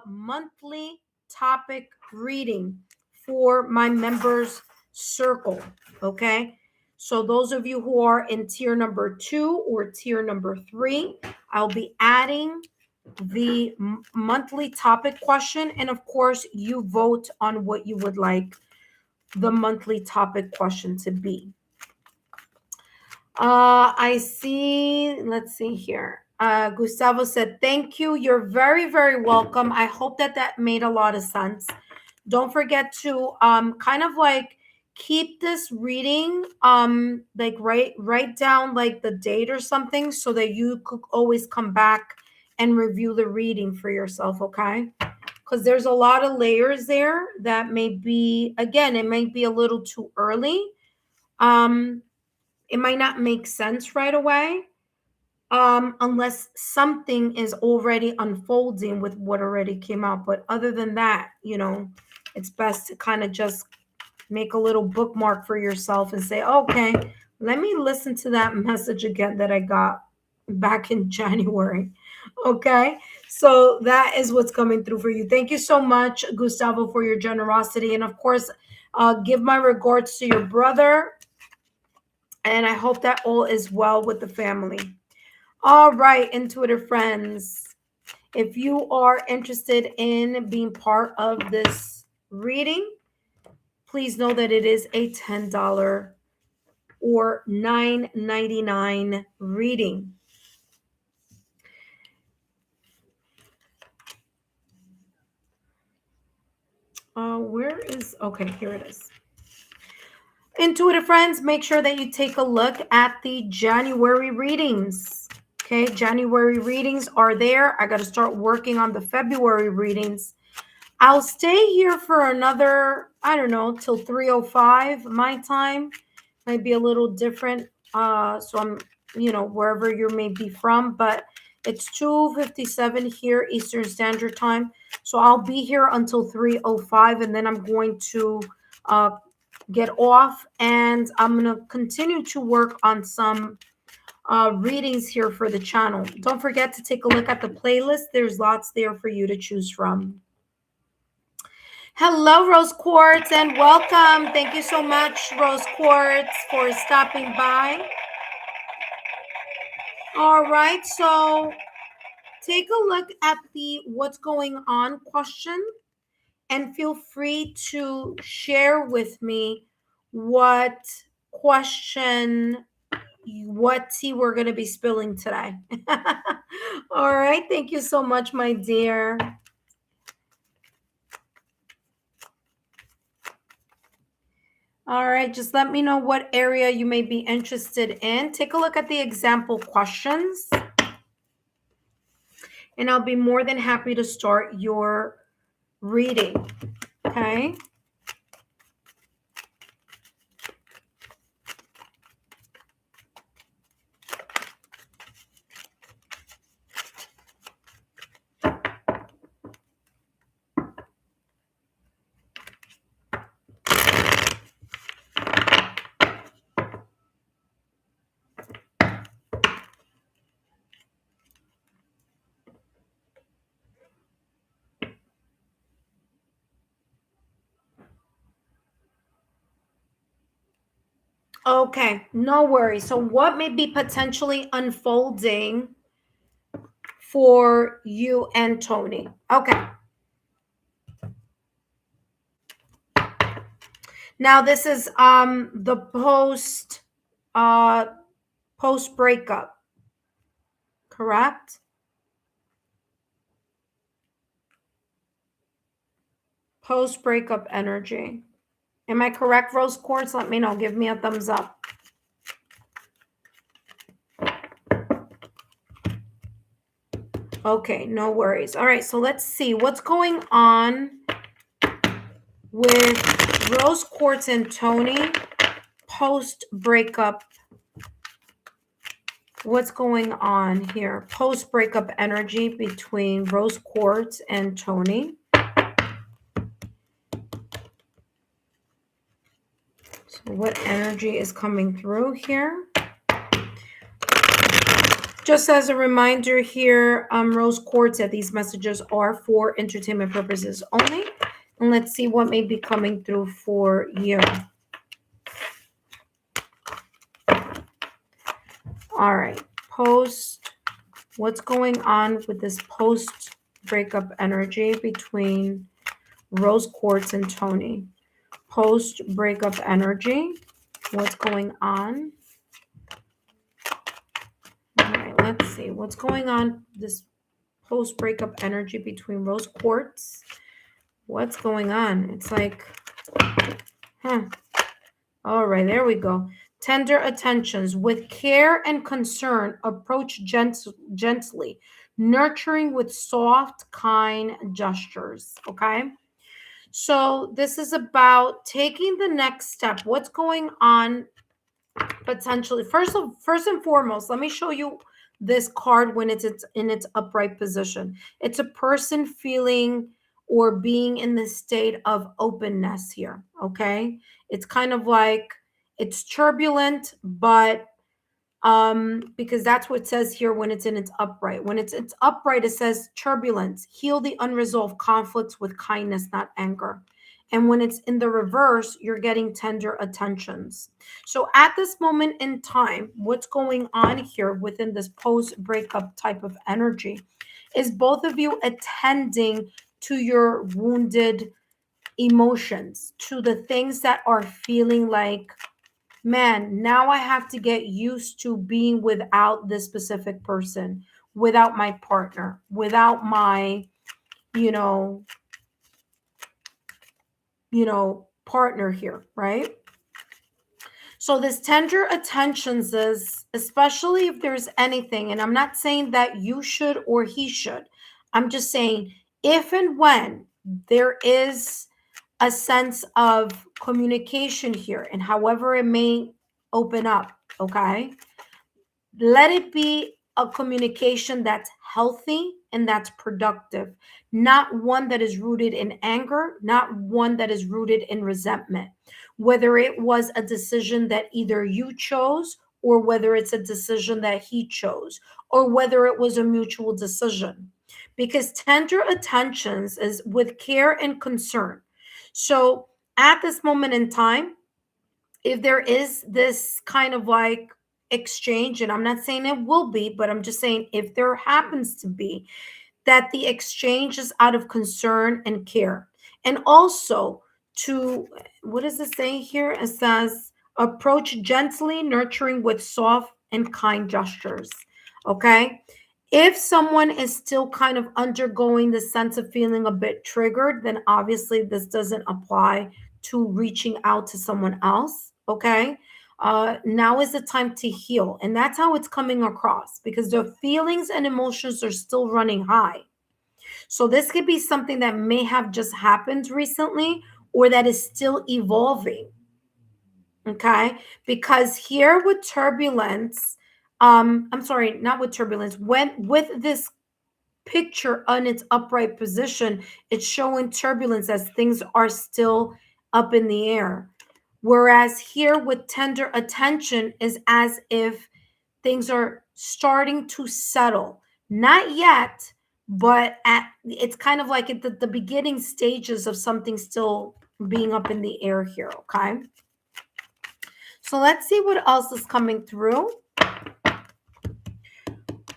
monthly topic reading for my members circle, okay? So those of you who are in tier number 2 or tier number 3, I'll be adding the monthly topic question. And of course, you vote on what you would like the monthly topic question to be. I see, let's see here. Gustavo said, thank you. You're very, very welcome. I hope that that made a lot of sense. Don't forget to kind of like keep this reading, like write down like the date or something so that you could always come back and review the reading for yourself, okay? Because there's a lot of layers there that may be, again, it might be a little too early. It might not make sense right away, unless something is already unfolding with what already came out. But other than that, you know, it's best to kind of just make a little bookmark for yourself and say, okay, let me listen to that message again that I got back in January. Okay, so that is what's coming through for you. Thank you so much, Gustavo, for your generosity. And of course, give my regards to your brother. And I hope that all is well with the family. All right, intuitive friends, if you are interested in being part of this reading, please know that it is a $10 or $9.99 reading. Okay, here it is. Intuitive friends, make sure that you take a look at the January readings. Okay, January readings are there. I got to start working on the February readings. I'll stay here for another, I don't know, till 3:05 my time. Might be a little different. So I'm, you know, wherever you may be from, but it's 2:57 here Eastern Standard Time. So I'll be here until 3:05, and then I'm going to get off, and I'm going to continue to work on some readings here for the channel. Don't forget to take a look at the playlist. There's lots there for you to choose from. Hello, Rose Quartz, and welcome. Thank you so much, Rose Quartz, for stopping by. All right, so take a look at the what's going on question, and feel free to share with me what question, what tea we're going to be spilling today. All right, thank you so much, my dear. All right, just let me know what area you may be interested in. Take a look at the example questions, and I'll be more than happy to start your reading, okay? Okay, no worries. So what may be potentially unfolding for you and Tony? Okay. Now this is the post breakup, correct? Post breakup energy. Am I correct, Rose Quartz? Let me know. Give me a thumbs up. Okay, no worries. All right, so let's see what's going on with Rose Quartz and Tony post breakup. What's going on here? Post breakup energy between Rose Quartz and Tony. So what energy is coming through here? Just as a reminder here, Rose Quartz, that these messages are for entertainment purposes only. And let's see what may be coming through for you. All right. What's going on with this post breakup energy between Rose Quartz and Tony? Post breakup energy. What's going on? All right, let's see. What's going on? This post breakup energy between Rose Quartz. What's going on? It's like, All right, there we go. Tender attentions. With care and concern, approach gently, nurturing with soft, kind gestures. Okay. So this is about taking the next step. What's going on potentially? First and foremost, let me show you this card when it's in its upright position. It's a person feeling or being in the state of openness here. Okay. It's kind of like it's turbulent, but because that's what it says here when it's in its upright. When it's upright, it says turbulence, heal the unresolved conflicts with kindness, not anger. And when it's in the reverse, you're getting tender attentions. So at this moment in time, what's going on here within this post breakup type of energy is both of you attending to your wounded emotions, to the things that are feeling like, man, now I have to get used to being without this specific person, without my partner, without my, you know, partner here, right? So this tender attentions is, especially if there's anything, and I'm not saying that you should or he should. I'm just saying if and when there is a sense of communication here, and however it may open up, okay? Let it be a communication that's healthy and that's productive, not one that is rooted in anger, not one that is rooted in resentment. Whether it was a decision that either you chose, or whether it's a decision that he chose, or whether it was a mutual decision. Because tender attentions is with care and concern. So at this moment in time, if there is this kind of like exchange, and I'm not saying it will be, but I'm just saying if there happens to be, that the exchange is out of concern and care. And also to, what does it say here? It says, approach gently, nurturing with soft and kind gestures. Okay. If someone is still kind of undergoing the sense of feeling a bit triggered, then obviously this doesn't apply to reaching out to someone else. Okay. Now is the time to heal. And that's how it's coming across, because the feelings and emotions are still running high. So this could be something that may have just happened recently, or that is still evolving. Okay. Because here with turbulence, I'm sorry, not with turbulence, when with this picture on its upright position, it's showing turbulence as things are still up in the air. Whereas here with tender attention is as if things are starting to settle. Not yet, but it's kind of like at the beginning stages of something still being up in the air here, okay? So let's see what else is coming through.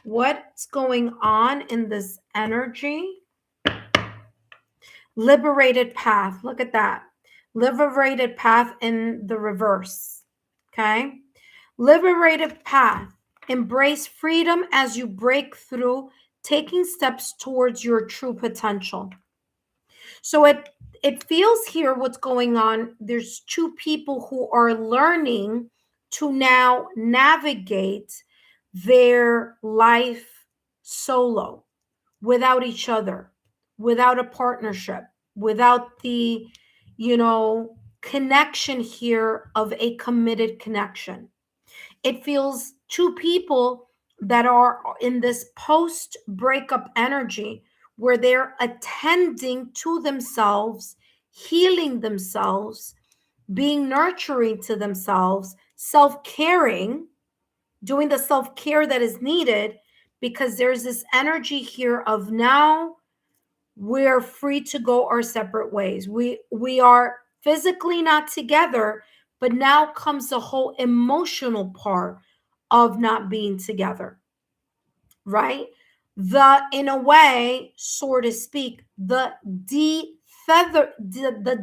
What's going on in this energy? Liberated path. Look at that. Liberated path in the reverse. Okay. Liberated path. Embrace freedom as you break through, taking steps towards your true potential. So it feels here what's going on. There's two people who are learning to now navigate their life solo, without each other, without a partnership, without the, connection here of a committed connection. It feels two people that are in this post breakup energy where they're attending to themselves, healing themselves, being nurturing to themselves, self-caring, doing the self-care that is needed, because there's this energy here of now we're free to go our separate ways. We are physically not together, but now comes the whole emotional part of not being together, right? In a way, so to speak, the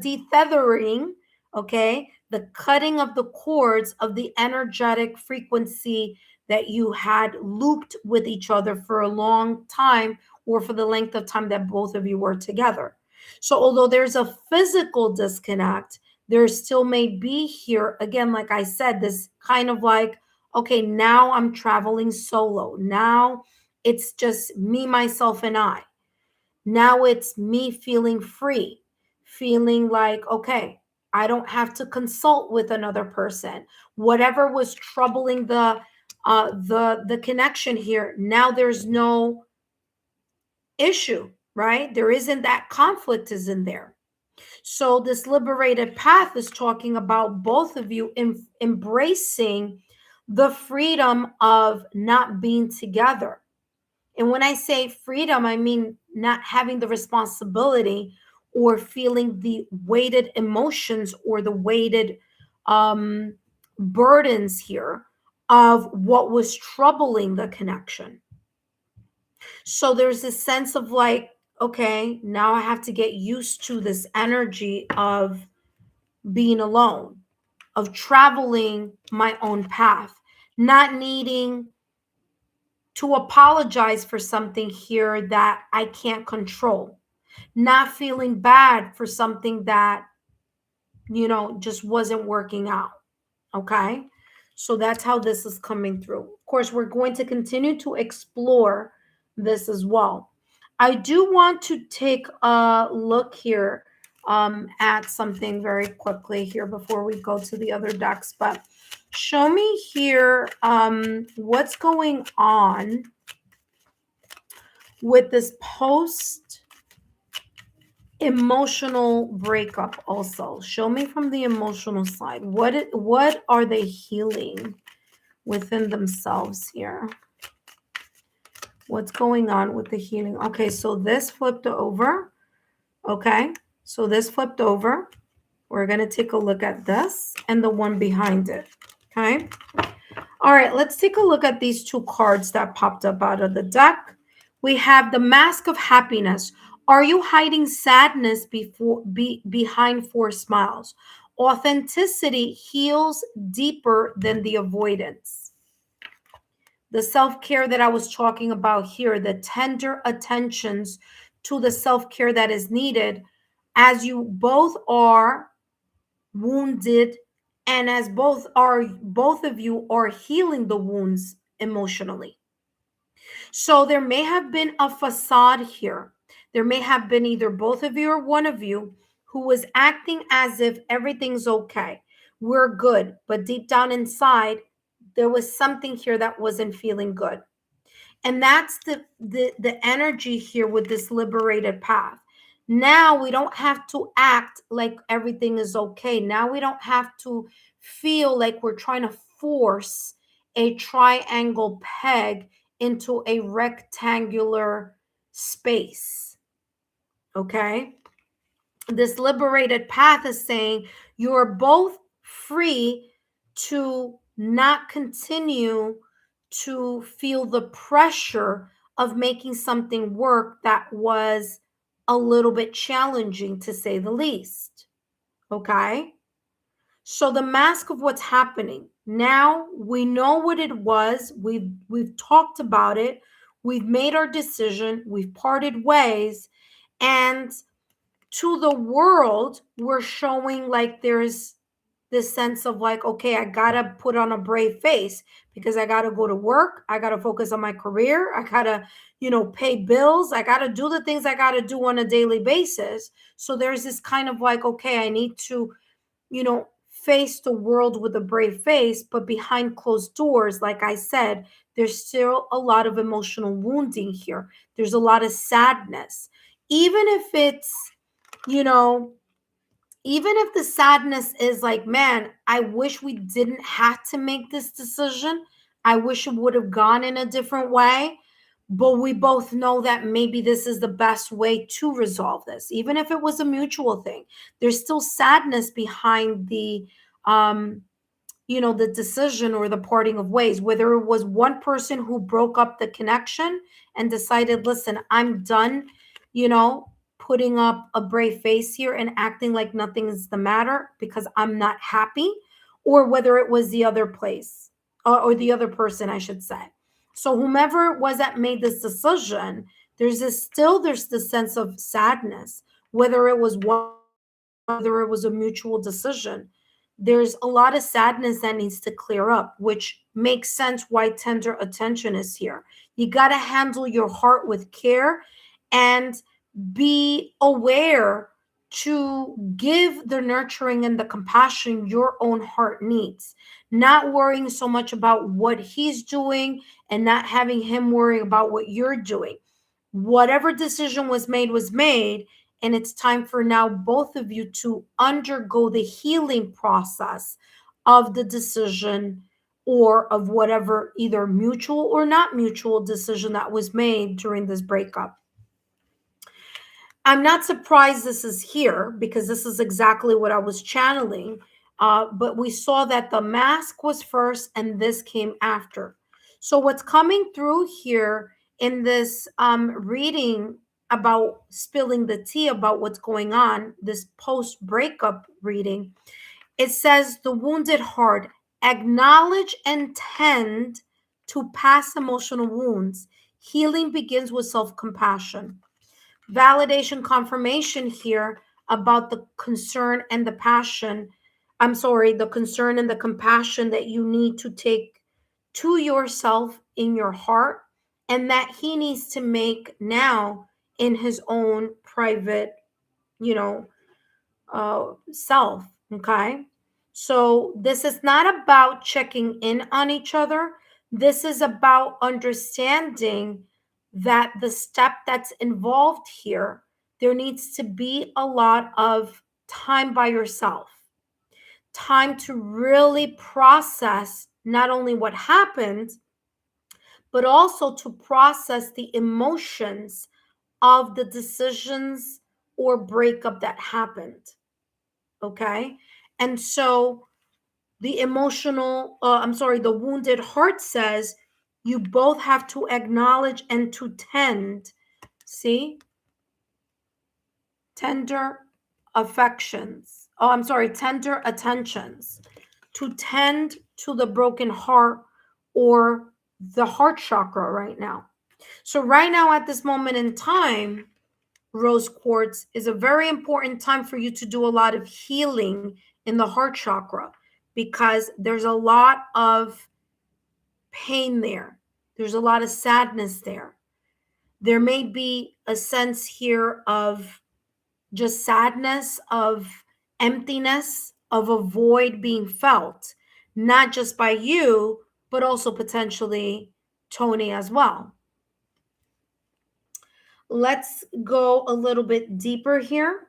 detethering, okay, the cutting of the cords of the energetic frequency that you had looped with each other for a long time, or for the length of time that both of you were together. So although there's a physical disconnect, there still may be here, again, like I said, this kind of like, okay, now I'm traveling solo. Now it's just me, myself, and I. Now it's me feeling free, feeling like, okay, I don't have to consult with another person. Whatever was troubling the connection here, now there's no issue, right? There isn't that conflict is in there. So this liberated path is talking about both of you embracing the freedom of not being together. And when I say freedom, I mean not having the responsibility or feeling the weighted emotions or the weighted um, burdens here of what was troubling the connection. So there's this sense of like, okay, now I have to get used to this energy of being alone, of traveling my own path, not needing to apologize for something here that I can't control, not feeling bad for something that, just wasn't working out. Okay. So that's how this is coming through. Of course, we're going to continue to explore this as well. I do want to take a look here at something very quickly here before we go to the other decks. But show me here what's going on with this post emotional breakup. Also show me from the emotional side, what are they healing within themselves here? What's going on with the healing? Okay, so this flipped over. Okay, so this flipped over. We're going to take a look at this and the one behind it. Okay, all right, let's take a look at these two cards that popped up out of the deck. We have the Mask of Happiness. Are you hiding sadness behind four smiles? Authenticity heals deeper than the avoidance. The self-care that I was talking about here, the tender attentions to the self-care that is needed as you both are wounded and as both of you are healing the wounds emotionally. So there may have been a facade here. There may have been either both of you or one of you who was acting as if everything's okay. We're good, but deep down inside there was something here that wasn't feeling good. And that's the energy here with this liberated path. Now we don't have to act like everything is okay. Now we don't have to feel like we're trying to force a triangle peg into a rectangular space. Okay? This liberated path is saying you're both free to not continue to feel the pressure of making something work that was a little bit challenging, to say the least. Okay? So the mask of what's happening. Now we know what it was. We've talked about it. We've made our decision. We've parted ways. And to the world, we're showing like there's this sense of like, okay, I gotta put on a brave face because I gotta go to work. I gotta focus on my career. I gotta, pay bills. I gotta do the things I gotta do on a daily basis. So there's this kind of like, okay, I need to, face the world with a brave face, but behind closed doors, like I said, there's still a lot of emotional wounding here. There's a lot of sadness. Even if it's, you know, even if the sadness is like, man, I wish we didn't have to make this decision. I wish it would have gone in a different way. but we both know that maybe this is the best way to resolve this. Even if it was a mutual thing, there's still sadness behind the the decision or the parting of ways, whether it was one person who broke up the connection and decided, listen, I'm done, putting up a brave face here and acting like nothing is the matter because I'm not happy, or whether it was the other place or the other person, I should say. So whomever it was that made this decision, there's this sense of sadness, whether it was one, whether it was a mutual decision. There's a lot of sadness that needs to clear up, which makes sense why tender attention is here. You got to handle your heart with care and be aware to give the nurturing and the compassion your own heart needs, not worrying so much about what he's doing and not having him worry about what you're doing. Whatever decision was made, and it's time for now both of you to undergo the healing process of the decision or of whatever either mutual or not mutual decision that was made during this breakup. I'm not surprised this is here because this is exactly what I was channeling. But we saw that the mask was first and this came after. So what's coming through here in this reading about spilling the tea about what's going on, this post breakup reading, it says the wounded heart, acknowledge and tend to past emotional wounds. Healing begins with self compassion. Validation confirmation here about the concern and the passion. The concern and the compassion that you need to take to yourself in your heart, and that he needs to make now in his own private, self. Okay. So this is not about checking in on each other. This is about understanding that the step that's involved here, there needs to be a lot of time by yourself, time to really process not only what happened, but also to process the emotions of the decisions or breakup that happened. Okay. And so the wounded heart says you both have to acknowledge and to tend, see, tender affections. Tender attentions, to tend to the broken heart or the heart chakra right now. So, right now, at this moment in time, rose quartz is a very important time for you to do a lot of healing in the heart chakra because there's a lot of pain there. There's a lot of sadness there. There may be a sense here of just sadness, of emptiness, of a void being felt, not just by you, but also potentially Tony as well. Let's go a little bit deeper here.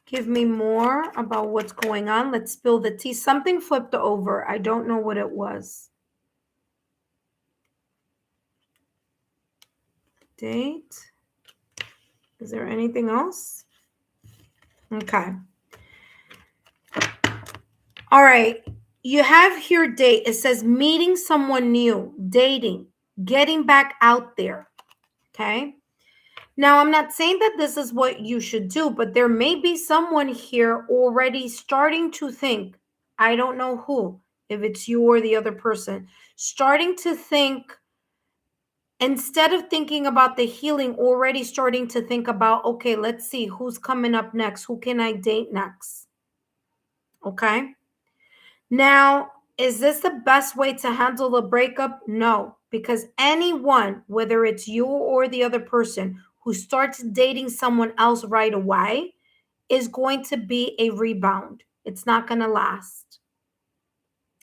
Give me more about what's going on. Let's spill the tea. Something flipped over. I don't know what it was. Date. Is there anything else? Okay. All right. You have here date. It says meeting someone new, dating, getting back out there. Okay. Now, I'm not saying that this is what you should do, but there may be someone here already starting to think, I don't know who, if it's you or the other person, starting to think, instead of thinking about the healing, already starting to think about, okay, let's see who's coming up next. Who can I date next? Okay. Now, is this the best way to handle the breakup? No, because anyone, whether it's you or the other person, who starts dating someone else right away is going to be a rebound. It's not going to last.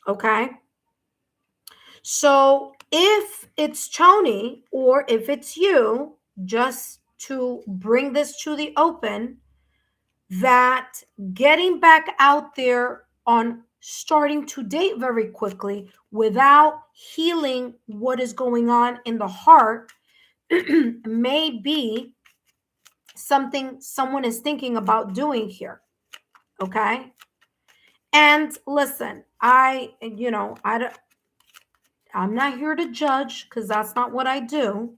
Okay. So if it's Tony or if it's you, just to bring this to the open, that getting back out there on starting to date very quickly without healing what is going on in the heart may be something someone is thinking about doing here. Okay. And listen, I'm not here to judge because that's not what I do.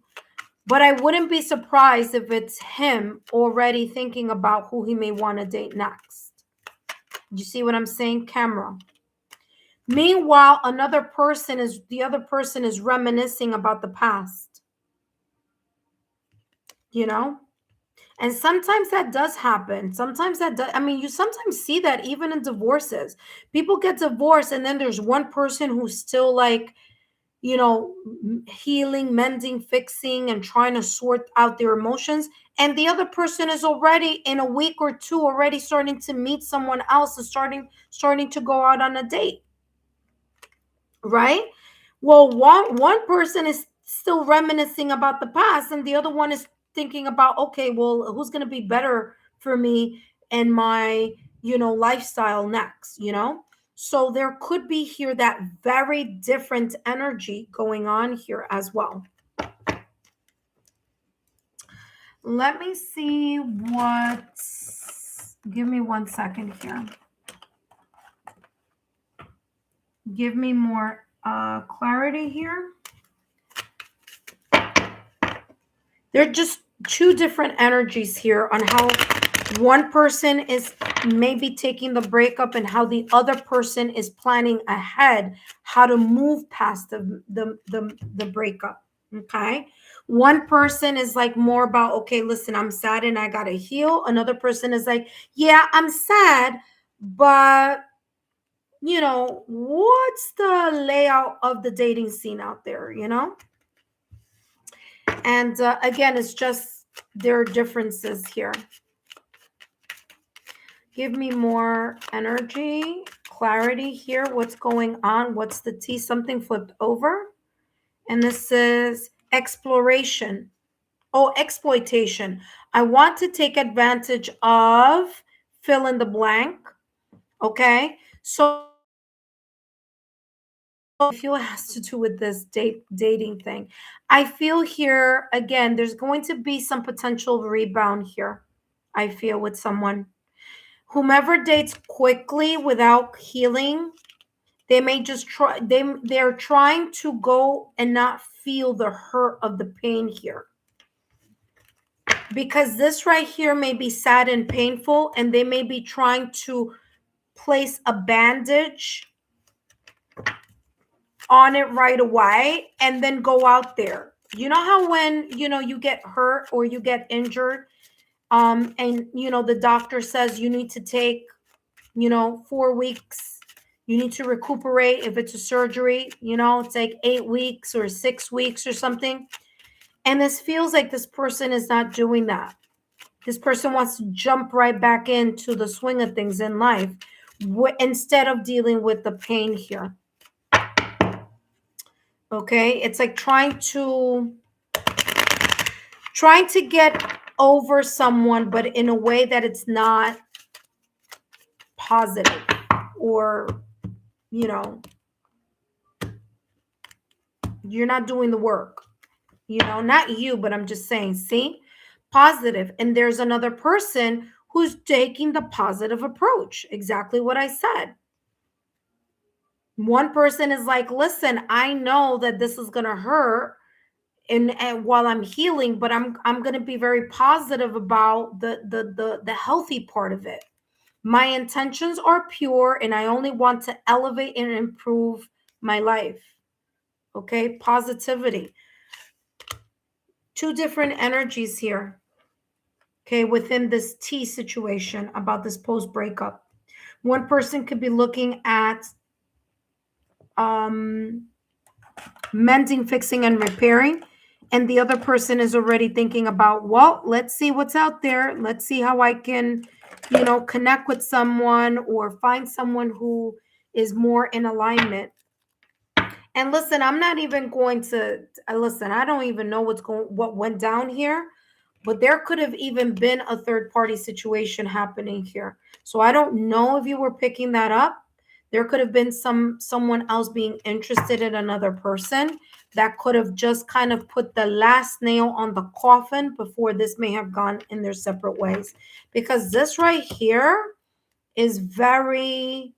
But I wouldn't be surprised if it's him already thinking about who he may want to date next. You see what I'm saying, camera? Meanwhile, the other person is reminiscing about the past, you know? And sometimes that does happen. Sometimes that does, I mean, you sometimes see that even in divorces. People get divorced and then there's one person who's still like, healing, mending, fixing, and trying to sort out their emotions. And the other person is already in a week or two already starting to meet someone else and starting to go out on a date. Right? Well, one person is still reminiscing about the past, and the other one is thinking about, okay, well, who's going to be better for me and my, lifestyle next, So there could be here that very different energy going on here as well. Let me see give me 1 second here. Give me more clarity here. There are just two different energies here on how one person is maybe taking the breakup and how the other person is planning ahead how to move past the breakup. Okay. One person is like more about, okay, listen, I'm sad and I gotta heal. Another person is like, yeah, I'm sad, but what's the layout of the dating scene out there, And again, it's just there are differences here. Give me more energy, clarity here. What's going on? What's the T? Something flipped over. And this is exploration. Oh, exploitation. I want to take advantage of fill in the blank. Okay. So I feel it has to do with this dating thing. I feel here, again, there's going to be some potential rebound here. I feel with someone. Whomever dates quickly without healing, they may just they're trying to go and not feel the hurt of the pain here. Because this right here may be sad and painful, and they may be trying to place a bandage on it right away and then go out there. You know how when you get hurt or you get injured, and the doctor says you need to take 4 weeks, you need to recuperate. If it's a surgery, it's like 8 weeks or 6 weeks or something. And this feels like this person is not doing that. This person wants to jump right back into the swing of things in life instead of dealing with the pain here. Okay, it's like trying to get over someone, but in a way that it's not positive, or you're not doing the work, not you, but I'm just saying, see, positive. And there's another person who's taking the positive approach. Exactly what I said. One person is like, listen, I know that this is going to hurt and while I'm healing, but I'm going to be very positive about the healthy part of it. My intentions are pure and I only want to elevate and improve my life. Okay, positivity. Two different energies here. Okay, within this T situation about this post breakup. One person could be looking at mending, fixing, and repairing. And the other person is already thinking about, well, let's see what's out there. Let's see how I can, connect with someone or find someone who is more in alignment. And listen, I'm not even going to listen. I don't even know what went down here. But there could have even been a third party situation happening here. So I don't know if you were picking that up. There could have been someone else being interested in another person that could have just kind of put the last nail on the coffin before this may have gone in their separate ways. Because this right here is very,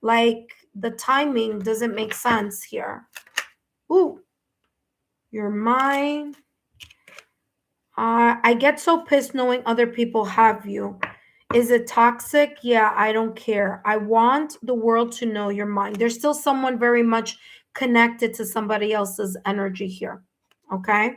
like, the timing doesn't make sense here. Ooh, your mind. I get so pissed knowing other people have you. Is it toxic? Yeah, I don't care. I want the world to know your mind. There's still someone very much connected to somebody else's energy here. Okay.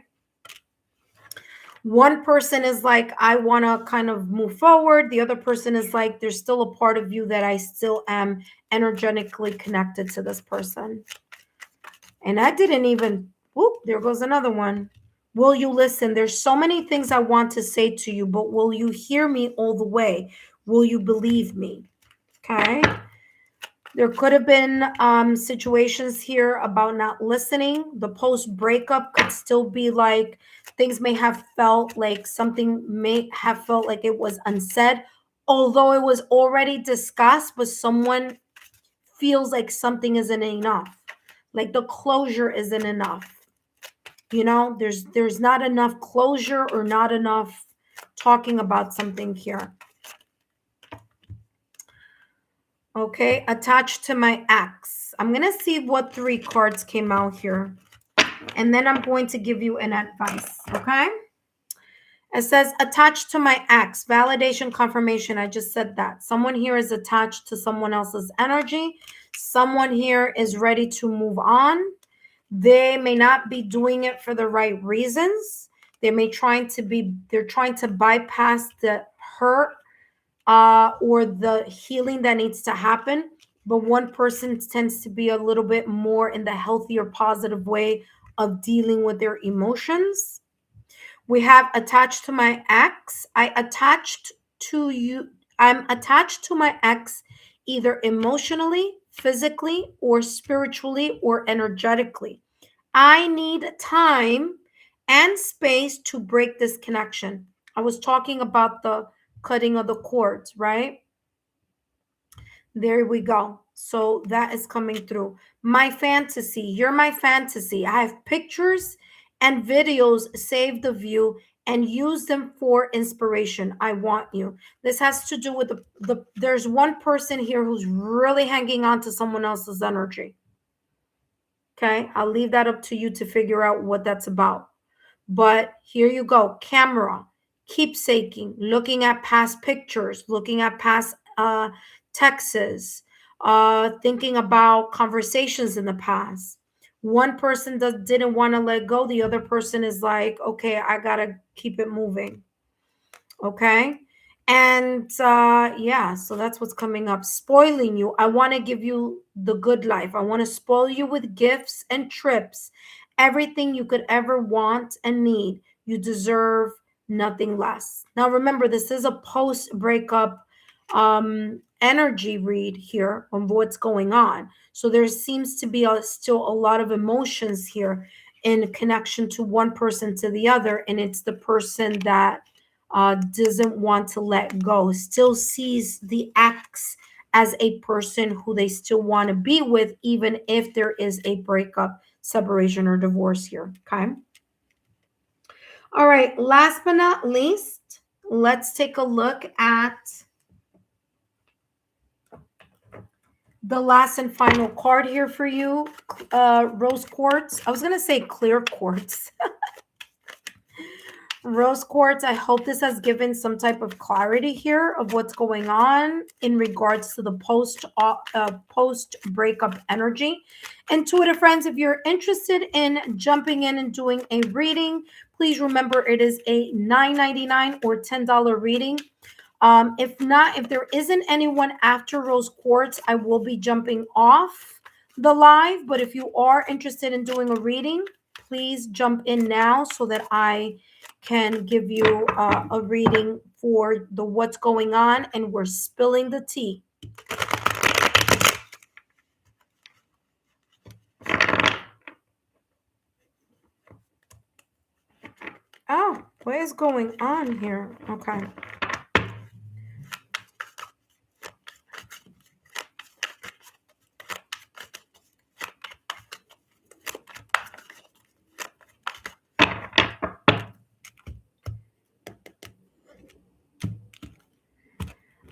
One person is like, I want to kind of move forward. The other person is like, there's still a part of you that I still am energetically connected to this person. And I didn't even, whoop, there goes another one. Will you listen? There's so many things I want to say to you, but will you hear me all the way? Will you believe me? Okay. There could have been situations here about not listening. The post breakup could still be like things may have felt like something may have felt like it was unsaid, although it was already discussed, but someone feels like something isn't enough. Like the closure isn't enough. You know, there's not enough closure or not enough talking about something here. Okay, attached to my ex. I'm going to see what 3 cards came out here. And then I'm going to give you an advice, okay? It says attached to my ex, validation, confirmation. I just said that. Someone here is attached to someone else's energy. Someone here is ready to move on. They may not be doing it for the right reasons. They're trying to bypass the hurt or the healing that needs to happen. But one person tends to be a little bit more in the healthier, positive way of dealing with their emotions. We have attached to my ex. I'm attached to my ex either emotionally, physically, or spiritually, or energetically. I need time and space to break this connection. I was talking about the cutting of the cords, right? There we go. So that is coming through. My fantasy. You're my fantasy. I have pictures and videos saved of you and use them for inspiration. I want you. This has to do with there's one person here who's really hanging on to someone else's energy. Okay, I'll leave that up to you to figure out what that's about. But here you go. Camera, keepsaking, looking at past pictures, looking at past texts, thinking about conversations in the past. One person didn't want to let go. The other person is like, okay, I got to keep it moving. Okay. And yeah, so that's what's coming up. Spoiling you. I want to give you the good life. I want to spoil you with gifts and trips, everything you could ever want and need. You deserve nothing less. Now, remember, this is a post breakup energy read here on what's going on. So there seems to be still a lot of emotions here in connection to one person to the other. And it's the person that doesn't want to let go, still sees the ex as a person who they still want to be with, even if there is a breakup, separation, or divorce here. Okay. All right. Last but not least, let's take a look at the last and final card here for you. Rose quartz. I was going to say clear quartz. Rose quartz, I hope this has given some type of clarity here of what's going on in regards to the post breakup energy. Intuitive friends, if you're interested in jumping in and doing a reading, please remember it is a $9.99 or $10 reading. If not, if there isn't anyone after Rose quartz, I will be jumping off the live. But if you are interested in doing a reading, please jump in now so that I can give you a reading for the what's going on, and we're spilling the tea. Oh, What is going on here? Okay.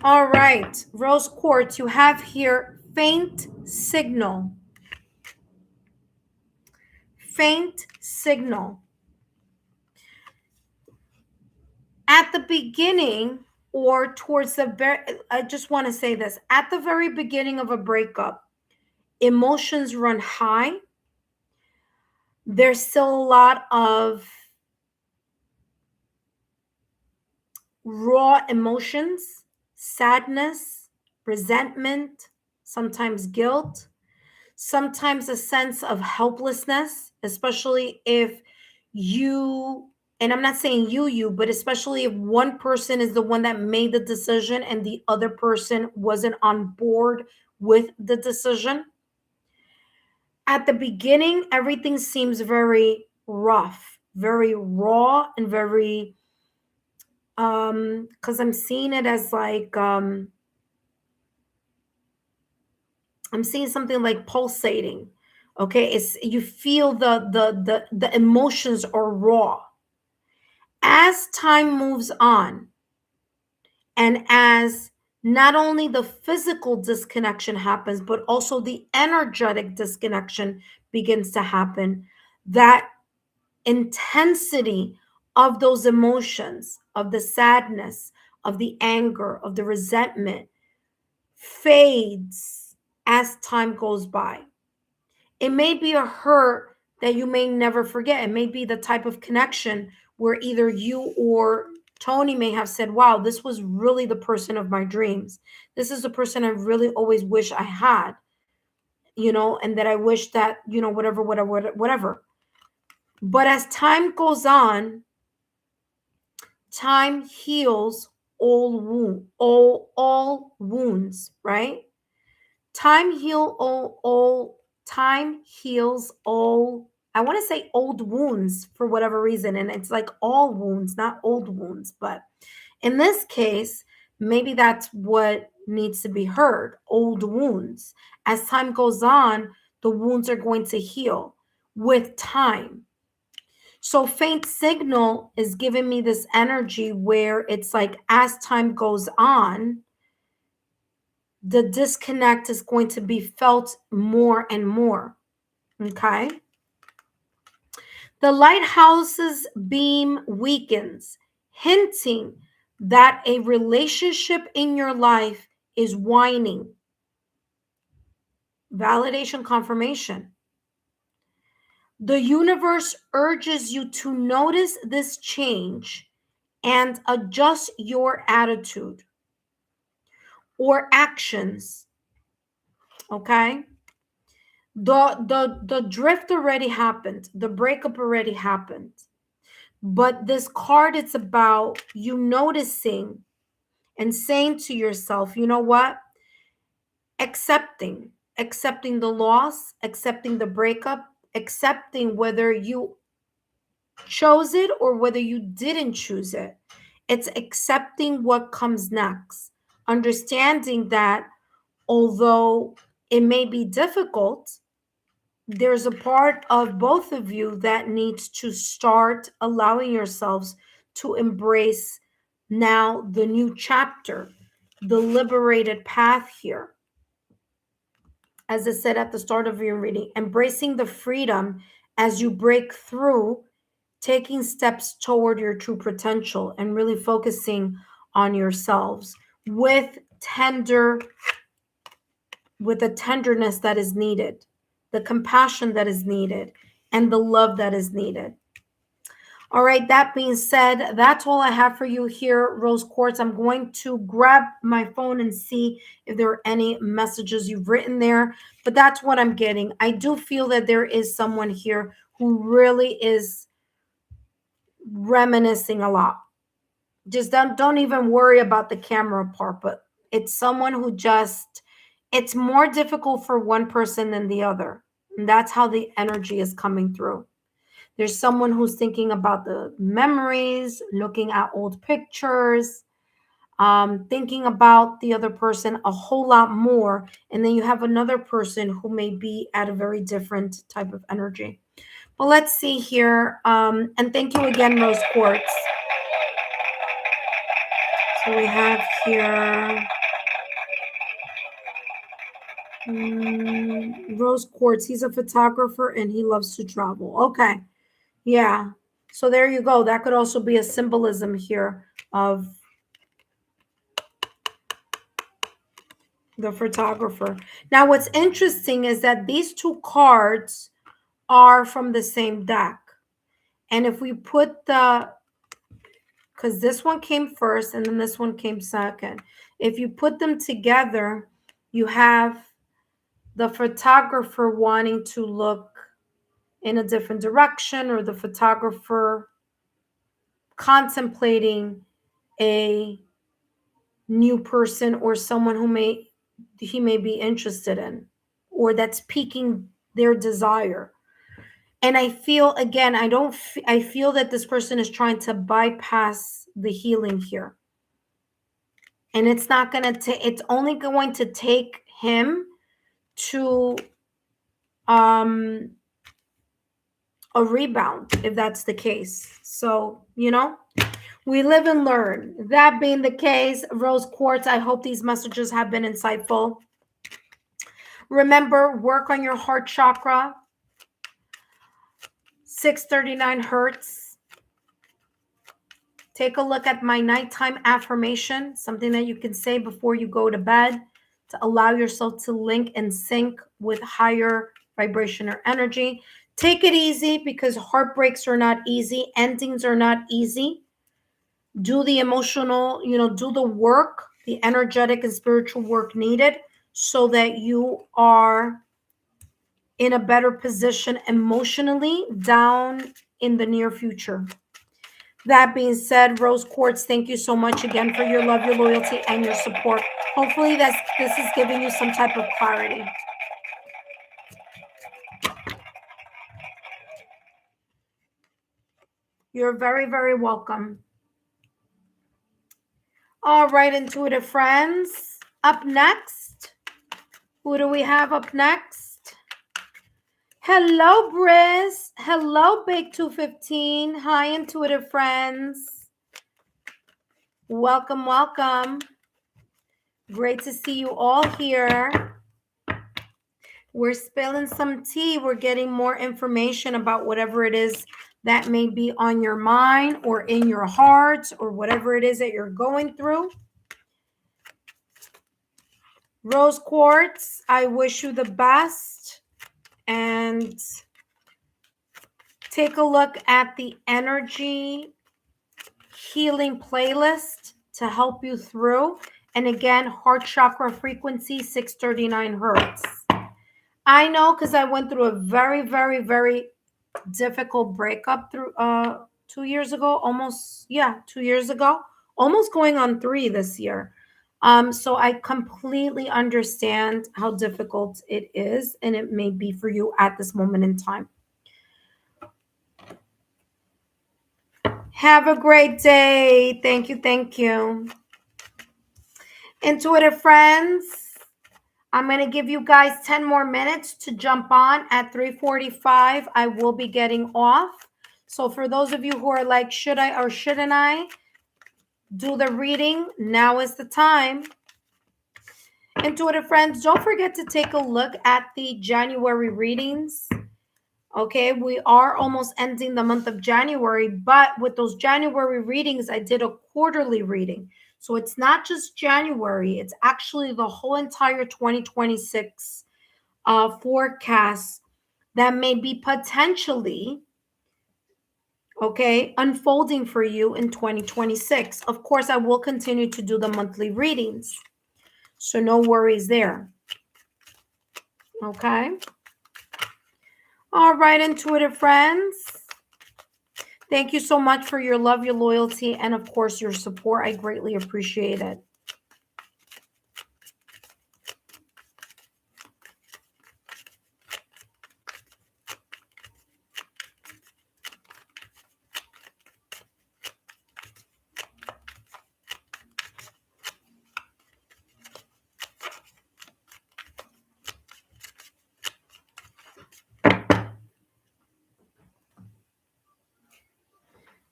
All right, rose quartz, you have here faint signal. Faint signal. At the beginning or towards the very, I just want to say this, at the very beginning of a breakup, emotions run high. There's still a lot of raw emotions, sadness, resentment, sometimes guilt, sometimes a sense of helplessness, especially if you, and I'm not saying you, but especially if one person is the one that made the decision and the other person wasn't on board with the decision. At the beginning, everything seems very rough, very raw, and very because I'm seeing it as like I'm seeing something like pulsating. Okay, it's, you feel the emotions are raw. As time moves on, and as not only the physical disconnection happens, but also the energetic disconnection begins to happen, that intensity of those emotions, of the sadness, of the anger, of the resentment, fades as time goes by. It may be a hurt that you may never forget. It may be the type of connection where either you or Tony may have said, wow, this was really the person of my dreams. This is the person I really always wish I had, and that I wish that, whatever. But as time goes on, time heals all wounds, right? Time heals all, I want to say old wounds for whatever reason, and it's like all wounds, not old wounds, but in this case, maybe that's what needs to be heard, old wounds. As time goes on, the wounds are going to heal with time. So faint signal is giving me this energy where it's like as time goes on, the disconnect is going to be felt more and more. Okay. The lighthouse's beam weakens, hinting that a relationship in your life is waning. Validation confirmation. The universe urges you to notice this change and adjust your attitude or actions. Okay. The drift already happened, the breakup already happened, but this card, it's about you noticing and saying to yourself, you know what, accepting the loss, accepting the breakup, accepting whether you chose it or whether you didn't choose it. It's accepting what comes next, understanding that although it may be difficult, there's a part of both of you that needs to start allowing yourselves to embrace now the new chapter, the liberated path here. As I said at the start of your reading, embracing the freedom as you break through, taking steps toward your true potential and really focusing on yourselves with the tenderness that is needed, the compassion that is needed, and the love that is needed. All right, that being said, that's all I have for you here, Rose Quartz. I'm going to grab my phone and see if there are any messages you've written there, but that's what I'm getting. I do feel that there is someone here who really is reminiscing a lot. Just don't even worry about the camera part, but it's someone who just, it's more difficult for one person than the other. And that's how the energy is coming through. There's someone who's thinking about the memories, looking at old pictures, thinking about the other person a whole lot more. And then you have another person who may be at a very different type of energy. Well, let's see here. And thank you again, Rose Quartz. So we have here Rose Quartz. He's a photographer and he loves to travel. Okay. Yeah. So there you go. That could also be a symbolism here of the photographer. Now, what's interesting is that these two cards are from the same deck. And if we put because this one came first and then this one came second. If you put them together, you have the photographer wanting to look in a different direction, or the photographer contemplating a new person or someone who he may be interested in, or that's piquing their desire. And I feel, again, I feel that this person is trying to bypass the healing here. And it's not going to take, it's only going to take him to a rebound, if that's the case. So, we live and learn. That being the case, Rose Quartz, I hope these messages have been insightful. Remember, work on your heart chakra. 639 hertz. Take a look at my nighttime affirmation, something that you can say before you go to bed to allow yourself to link and sync with higher vibration or energy. Take it easy, because heartbreaks are not easy. Endings are not easy. Do the emotional, do the work, the energetic and spiritual work needed so that you are in a better position emotionally down in the near future. That being said, Rose Quartz, thank you so much again for your love, your loyalty, and your support. Hopefully this is giving you some type of clarity. You're very, very welcome. All right, intuitive friends. Up next, who do we have up next? Hello, Briss. Hello, Big 215. Hi, intuitive friends. Welcome, welcome. Great to see you all here. We're spilling some tea. We're getting more information about whatever it is that may be on your mind or in your heart, or whatever it is that you're going through. Rose Quartz, I wish you the best. And take a look at the energy healing playlist to help you through. And again, heart chakra frequency, 639 hertz. I know, because I went through a very, very, very difficult breakup through 2 years ago, 2 years ago, almost going on 3 this year. So I completely understand how difficult it is, and it may be for you at this moment in time. Have a great day. Thank you. Thank you. Intuitive friends, I'm going to give you guys 10 more minutes to jump on. At 3:45, I will be getting off. So for those of you who are like, should I or shouldn't I do the reading? Now is the time. Intuitive friends, don't forget to take a look at the January readings. Okay, we are almost ending the month of January, but with those January readings, I did a quarterly reading. So it's not just January, it's actually the whole entire 2026 forecast that may be potentially, unfolding for you in 2026. Of course, I will continue to do the monthly readings, so no worries there. Okay. All right, intuitive friends. Thank you so much for your love, your loyalty, and of course, your support. I greatly appreciate it.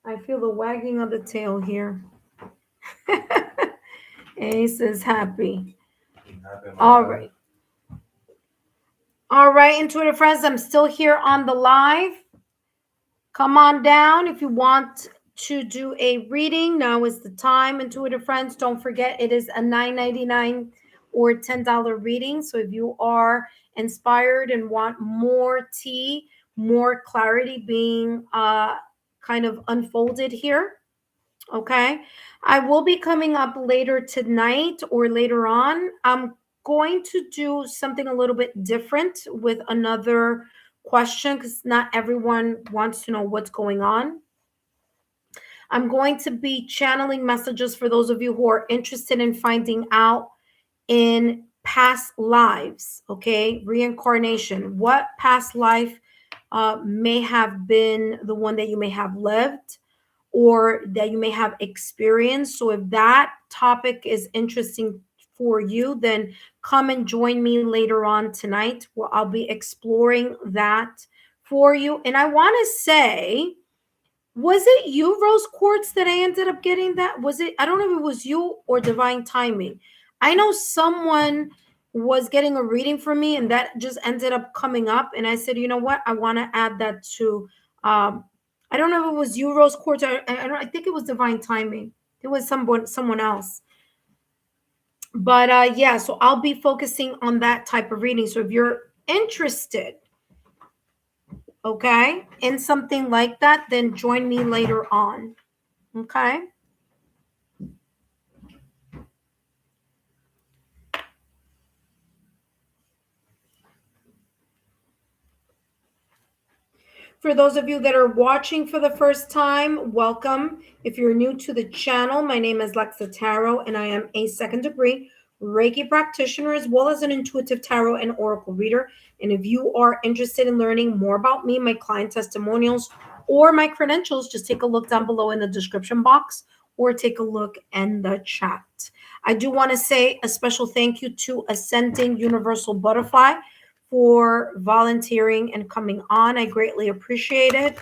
I feel the wagging of the tail here. Ace is happy. All right. All right, intuitive friends, I'm still here on the live. Come on down if you want to do a reading. Now is the time, intuitive friends. Don't forget, it is a $9.99 or $10 reading. So if you are inspired and want more tea, more clarity being kind of unfolded here, okay, I will be coming up later tonight or later on. I'm going to do something a little bit different with another question because not everyone wants to know what's going on. I'm going to be channeling messages for those of you who are interested in finding out in past lives, okay? Reincarnation. What past life may have been the one that you may have lived or that you may have experienced. So if that topic is interesting for you, then come and join me later on tonight where I'll be exploring that for you. And I want to say, was it you, Rose Quartz, that I ended up getting that? Was it? I don't know if it was you or Divine Timing. I know someone was getting a reading from me and that just ended up coming up. And I said, you know what? I want to add that to, I don't know if it was you, Rose Quartz. I think it was Divine Timing. It was someone else. But yeah, so I'll be focusing on that type of reading. So if you're interested, okay, in something like that, then join me later on. Okay. For those of you that are watching for the first time, welcome. If you're new to the channel, my name is Lexa Tarot, and I am a second degree Reiki practitioner as well as an intuitive tarot and oracle reader. And if you are interested in learning more about me, my client testimonials, or my credentials, just take a look down below in the description box or take a look in the chat. I do want to say a special thank you to Ascending Universal Butterfly for volunteering and coming on. I greatly appreciate it.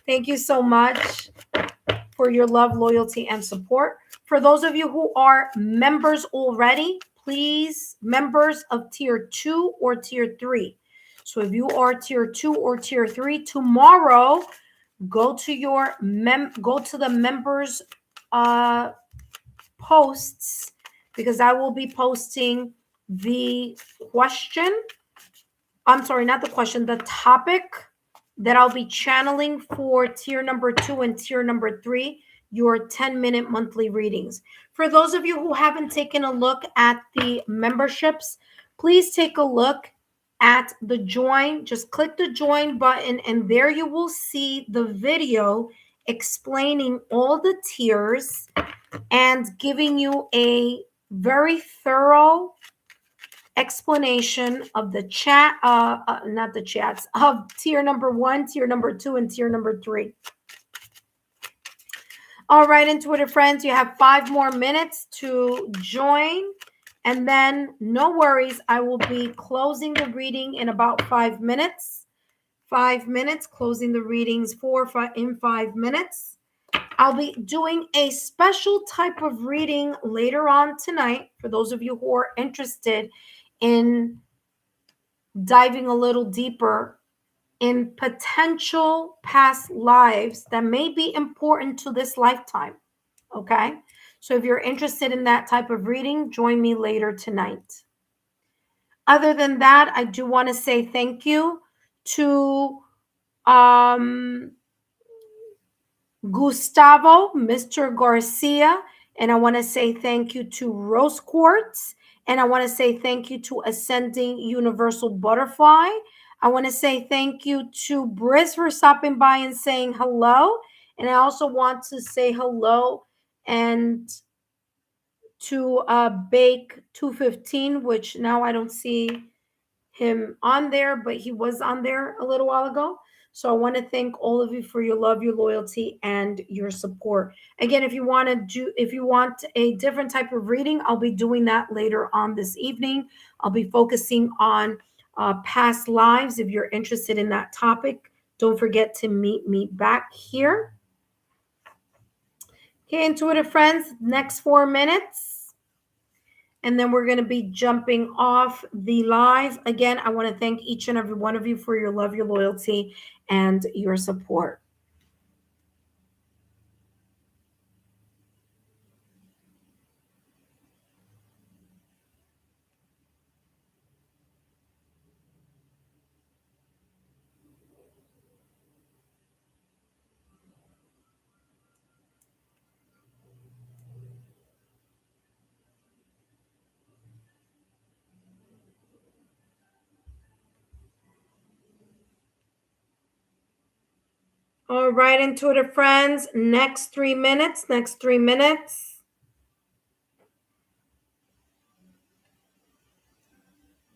Thank you so much for your love, loyalty, and support. For those of you who are members already, please, members of tier 2 or tier 3. So if you are tier 2 or tier 3, tomorrow go to the members posts because I will be posting the question. I'm sorry, not the question, the topic that I'll be channeling for tier number 2 and tier number 3, your 10-minute monthly readings. For those of you who haven't taken a look at the memberships, please take a look at the join. Just click the join button and there you will see the video explaining all the tiers and giving you a very thorough explanation of the chat, not the chats, of tier number 1, tier number 2, and tier number 3. All right, intuitive friends, you have 5 more minutes to join. And then no worries, I will be closing the reading in about 5 minutes. 5 minutes, closing the readings in 5 minutes. I'll be doing a special type of reading later on tonight for those of you who are interested in diving a little deeper in potential past lives that may be important to this lifetime. Okay. So if you're interested in that type of reading, join me later tonight. Other than that, I do want to say thank you to Gustavo, Mr. Garcia, and I want to say thank you to Rose Quartz, and I want to say thank you to Ascending Universal Butterfly. I want to say thank you to Briz for stopping by and saying hello, and I also want to say hello and to Bake 215, which now I don't see him on there, but he was on there a little while ago. So I want to thank all of you for your love, your loyalty, and your support. Again, if you want a different type of reading, I'll be doing that later on this evening. I'll be focusing on past lives. If you're interested in that topic, don't forget to meet me back here. Okay, intuitive friends, next 4 minutes. And then we're going to be jumping off the live. Again, I want to thank each and every one of you for your love, your loyalty, and your support. All right, intuitive friends, next 3 minutes, next 3 minutes.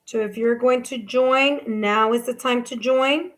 So if you're going to join, now is the time to join.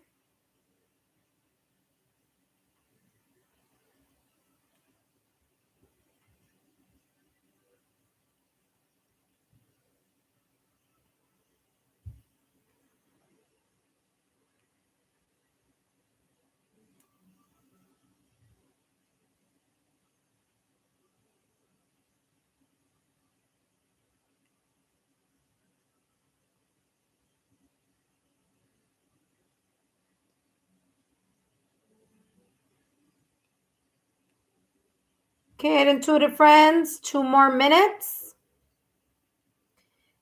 Okay, intuitive friends, 2 more minutes.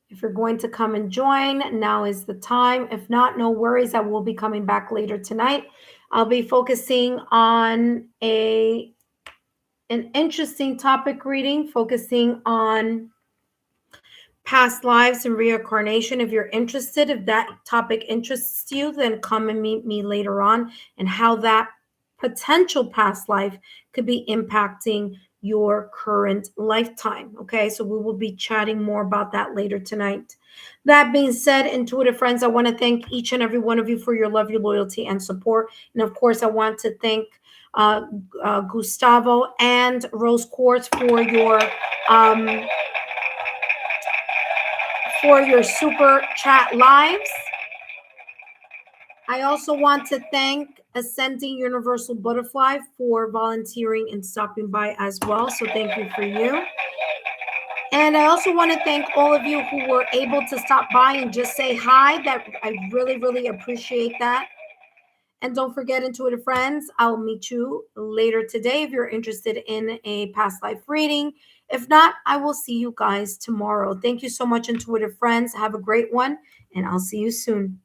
If you're going to come and join, now is the time. If not, no worries. I will be coming back later tonight. I'll be focusing on an interesting topic reading, focusing on past lives and reincarnation. If you're interested, if that topic interests you, then come and meet me later on and how that potential past life could be impacting your current lifetime. Okay, so we will be chatting more about that later tonight. That being said, intuitive friends, I want to thank each and every one of you for your love, your loyalty, and support. And of course, I want to thank Gustavo and Rose Quartz um, for your super chat lives. I also want to thank Ascending Universal Butterfly for volunteering and stopping by as well. So thank you for you. And I also want to thank all of you who were able to stop by and just say hi. That I really, really appreciate that. And don't forget, intuitive friends, I'll meet you later today if you're interested in a past life reading. If not, I will see you guys tomorrow. Thank you so much, intuitive friends. Have a great one, and I'll see you soon.